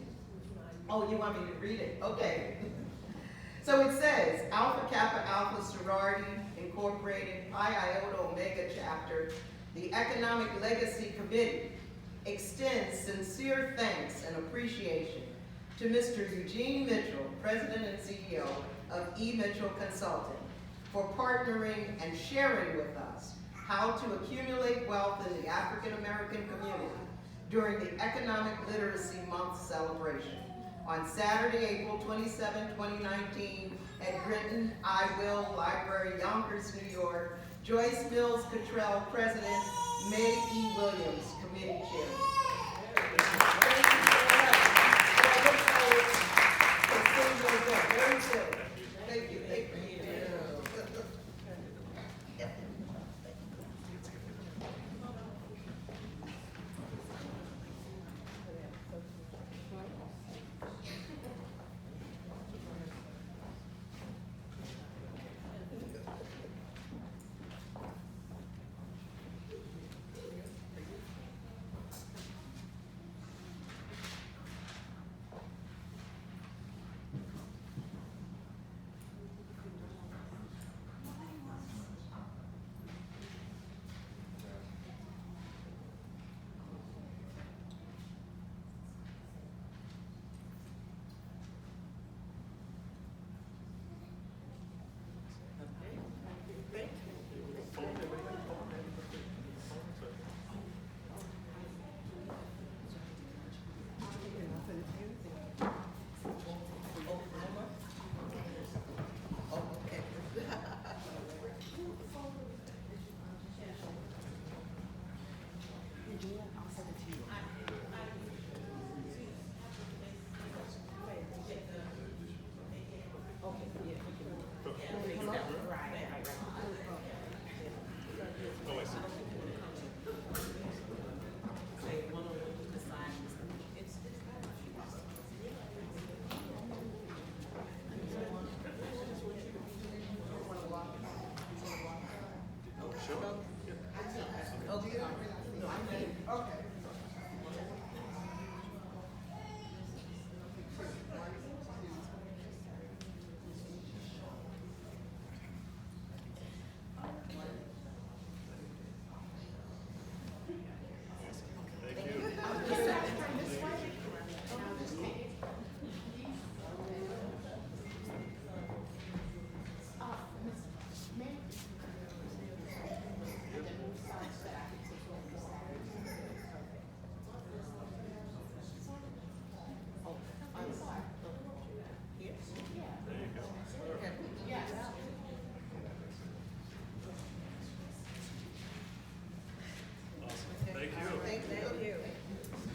[SPEAKER 9] Oh, you want me to read it? Okay. So it says, Alpha Kappa Alpha Sorority Incorporated Pi Iota Omega Chapter, the Economic Legacy Committee extends sincere thanks and appreciation to Mr. Eugene Mitchell, President and CEO of E. Mitchell Consulting, for partnering and sharing with us how to accumulate wealth in the African American community during the Economic Literacy Month celebration on Saturday, April 27, 2019 at Gritton I Will Library, Yonkers, New York. Joyce Mills Cottrell, President, May E. Williams, Committee Chair. Thank you very much. I look forward to seeing you again very soon. Thank you. Thank you.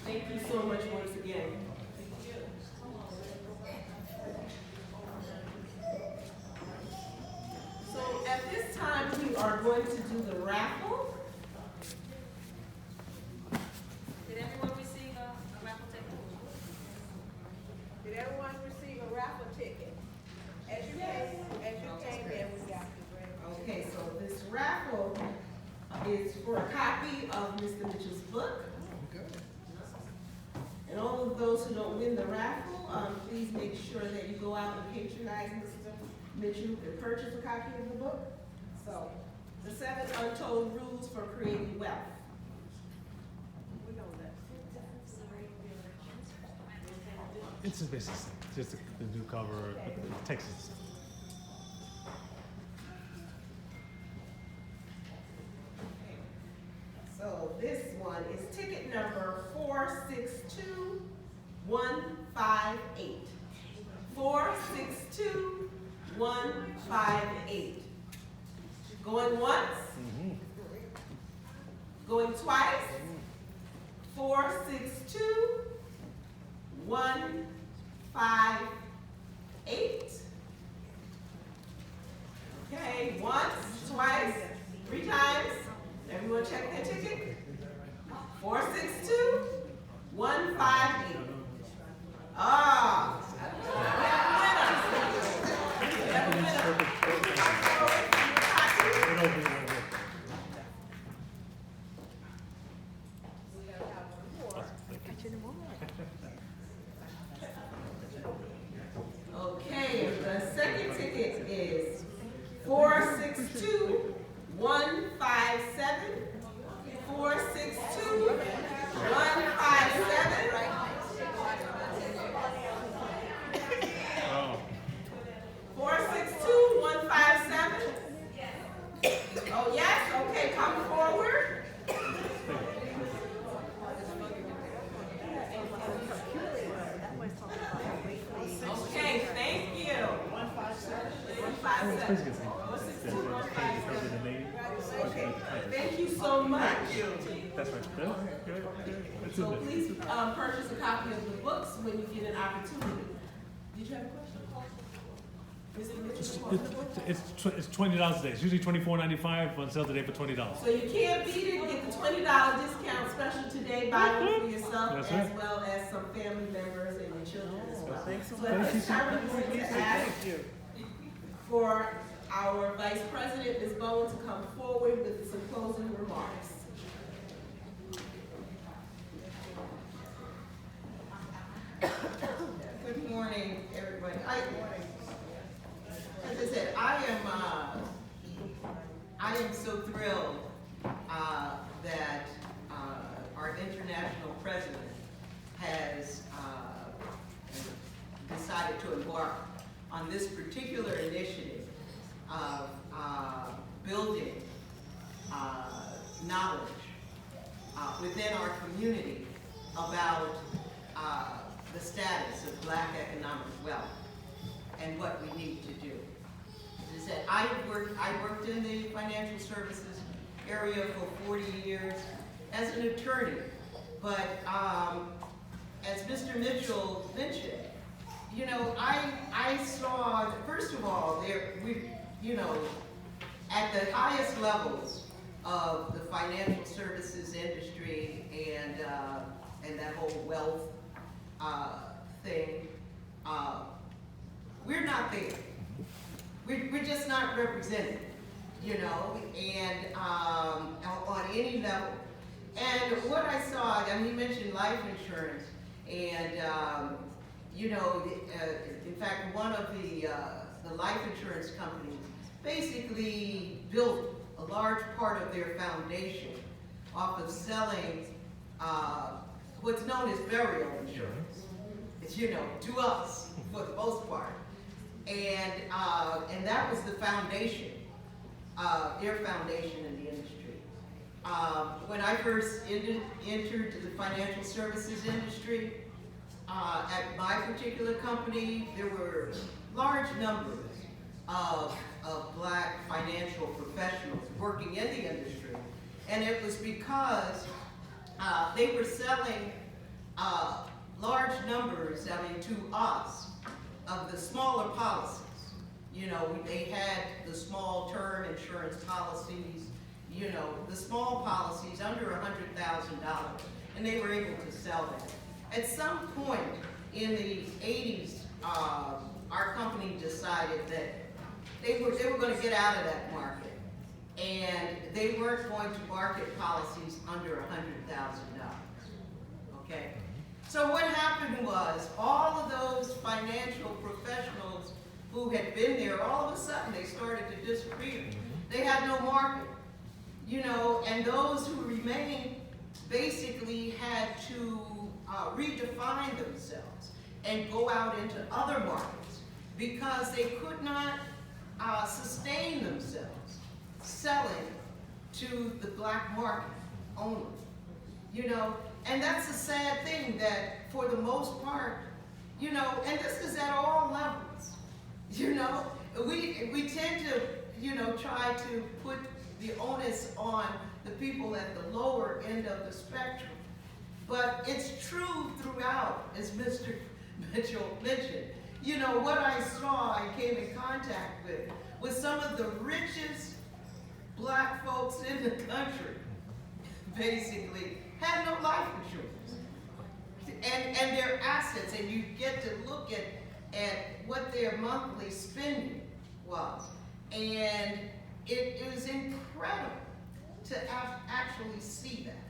[SPEAKER 9] Thank you so much once again. So at this time, we are going to do the raffle.
[SPEAKER 6] Did everyone receive a raffle ticket?
[SPEAKER 4] Did everyone receive a raffle ticket? As you came in, we got the grant.
[SPEAKER 1] Okay, so this raffle is for a copy of Mr. Mitchell's book. And all of those who don't win the raffle, please make sure that you go out and patronize Mr. Mitchell and purchase a copy of the book. So, the 7 Untold Rules for Creating Wealth.
[SPEAKER 4] We know that.
[SPEAKER 10] It's just basically just the new cover, Texas.
[SPEAKER 1] So this one is ticket number 462158. 462158. Going once? Going twice? 462158. Okay, once, twice, 3 times. Everyone check their ticket. 462158. Ah.
[SPEAKER 10] It's basically the same. They change the cover and the name.
[SPEAKER 1] Okay, thank you so much.
[SPEAKER 10] That's right. It's in
[SPEAKER 1] So
[SPEAKER 10] there.
[SPEAKER 1] please purchase a copy of the books when you get an opportunity. Did you have a question? Mr. Mitchell?
[SPEAKER 10] It's $20 a day. It's usually $24.95 on sale today for $20.
[SPEAKER 1] So you can't beat it, get the $20 discount special today, buy one for yourself
[SPEAKER 10] That's
[SPEAKER 1] as
[SPEAKER 10] right.
[SPEAKER 1] well as some family members and your children as well.
[SPEAKER 9] Thanks so
[SPEAKER 1] So at this time, we're going to ask for our Vice President, Ms. Bowen, to come forward with some closing remarks.
[SPEAKER 9] Good morning, everybody. As I said, I am so thrilled that our international president has decided to embark on this particular initiative of building knowledge within our community about the status of Black economic wealth and what we need to do. As I said, I worked in the financial services area for 40 years as an attorney, but as Mr. Mitchell mentioned, you know, I saw, first of all, at the highest levels of the financial services industry and that whole wealth thing, we're not there. We're just not represented, you know, and on any level. And what I saw, and he mentioned life insurance, and you know, in fact, one of the life insurance companies basically built a large part of their foundation off of selling what's known as burial insurance. It's, you know, to us for the most part, and that was the foundation, their foundation in the industry. When I first entered the financial services industry, at my particular company, there were large numbers of Black financial professionals working in the industry, and it was because they were selling large numbers, I mean, to us, of the smaller policies. You know, they had the small term insurance policies, you know, the small policies under $100,000, and they were able to sell that. At some point in the 80s, our company decided that they were going to get out of that market, and they weren't going to market policies under $100,000. Okay? So what happened was all of those financial professionals who had been there, all of a sudden they started to disappear. They had no market, you know, and those who remained basically had to redefine themselves and go out into other markets because they could not sustain themselves selling to the Black market only, you know. And that's a sad thing that for the most part, you know, and this is at all levels, you know, we tend to, you know, try to put the onus on the people at the lower end of the spectrum. But it's true throughout, as Mr. Mitchell mentioned. You know, what I saw, I came in contact with, was some of the richest Black folks in the country, basically, had no life insurance. And their assets, and you get to look at what their monthly spending was. And it was incredible to actually see that,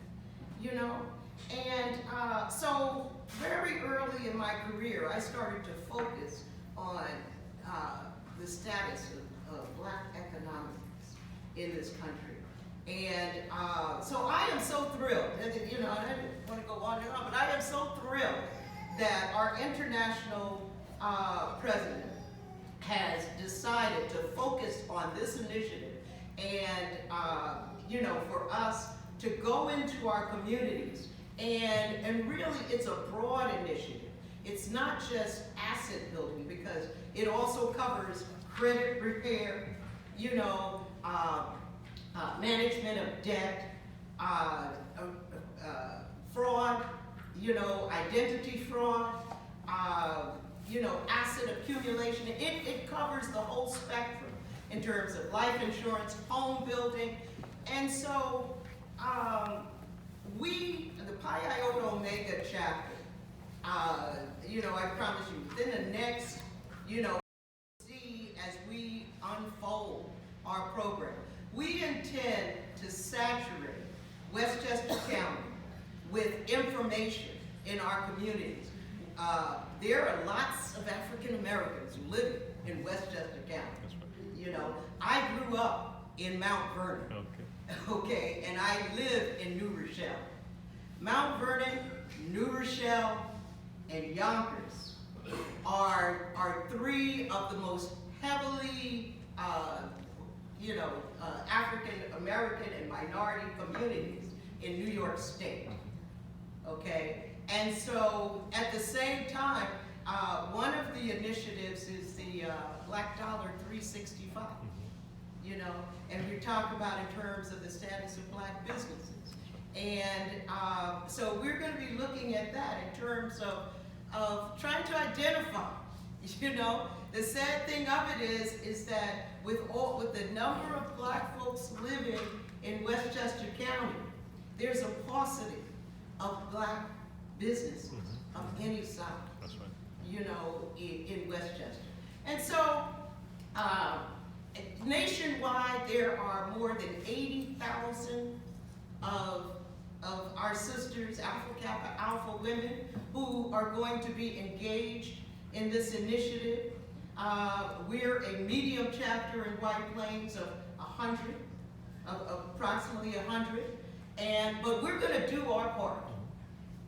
[SPEAKER 9] you know? And so very early in my career, I started to focus on the status of Black economics in this country. And so I am so thrilled, and, you know, I didn't want to go on and on, but I am so thrilled that our international president has decided to focus on this initiative and, you know, for us to go into our communities and really it's a broad initiative. it's not just asset building, because it also covers credit repair, you know, management of debt, fraud, you know, identity fraud, you know, asset accumulation. It covers the whole spectrum in terms of life insurance, home building. And so we, the Pi Iota Omega chapter, you know, I promise you, within the next, you know, see as we unfold our program, we intend to saturate Westchester County with information in our communities. There are lots of African Americans who live in Westchester County. You know, I grew up in Mount Vernon. Okay, and I live in New Rochelle. Mount Vernon, New Rochelle, and Yonkers are three of the most heavily, you know, African American and minority communities in New York State. Okay, and so at the same time, one of the initiatives is the Black Dollar 365. You know, and we talk about in terms of the status of black businesses. And so we're going to be looking at that in terms of trying to identify, you know. The sad thing of it is that with the number of black folks living in Westchester County, there's a paucity of black businesses of any size. That's right. You know, in Westchester. And so, nationwide, there are more than 80,000 of our sisters, Alpha Kappa Alpha women, who are going to be engaged in this initiative. We're a medium chapter in White Plains of 100, of approximately 100, but we're going to do our part.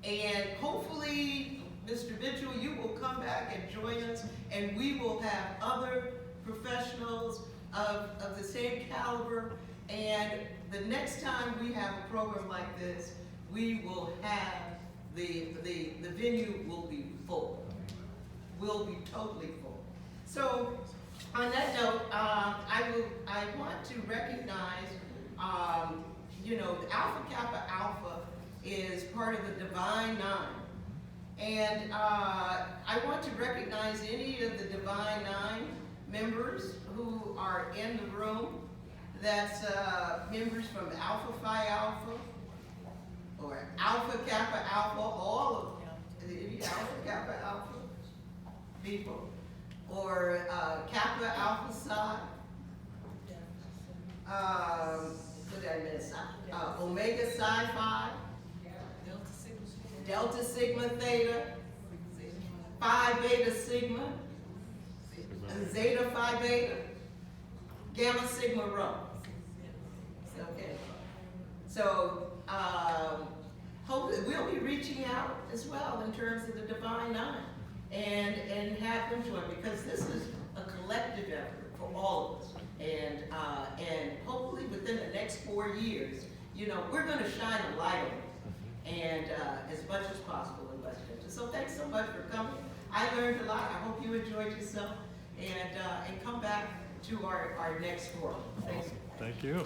[SPEAKER 9] And hopefully, Mr. Mitchell, you will come back and join us, and we will have other professionals of the same caliber, and the next time we have a program like this, we will have the venue will be full. Will be totally full. So on that note, I want to recognize, you know, the Alpha Kappa Alpha is part of the Divine Nine. And I want to recognize any of the Divine Nine members who are in the room. That's members from Alpha Phi Alpha, or Alpha Kappa Alpha, all of the Alpha Kappa Alpha people, or Kappa Alpha Psi, what did I miss? Omega Psi Phi, Delta Sigma Theta, Phi Beta Sigma, Zeta Phi Beta, Gamma Sigma Rho. Okay. So hopefully we'll be reaching out as well in terms of the Divine Nine and have them join, because this is a collective effort for all of us. And hopefully within the next 4 years, you know, we're going to shine a light on it. And as much as possible in Westchester. So thanks so much for coming. I learned a lot. I hope you enjoyed yourself, and come back to our next forum. Thanks.
[SPEAKER 10] Thank you.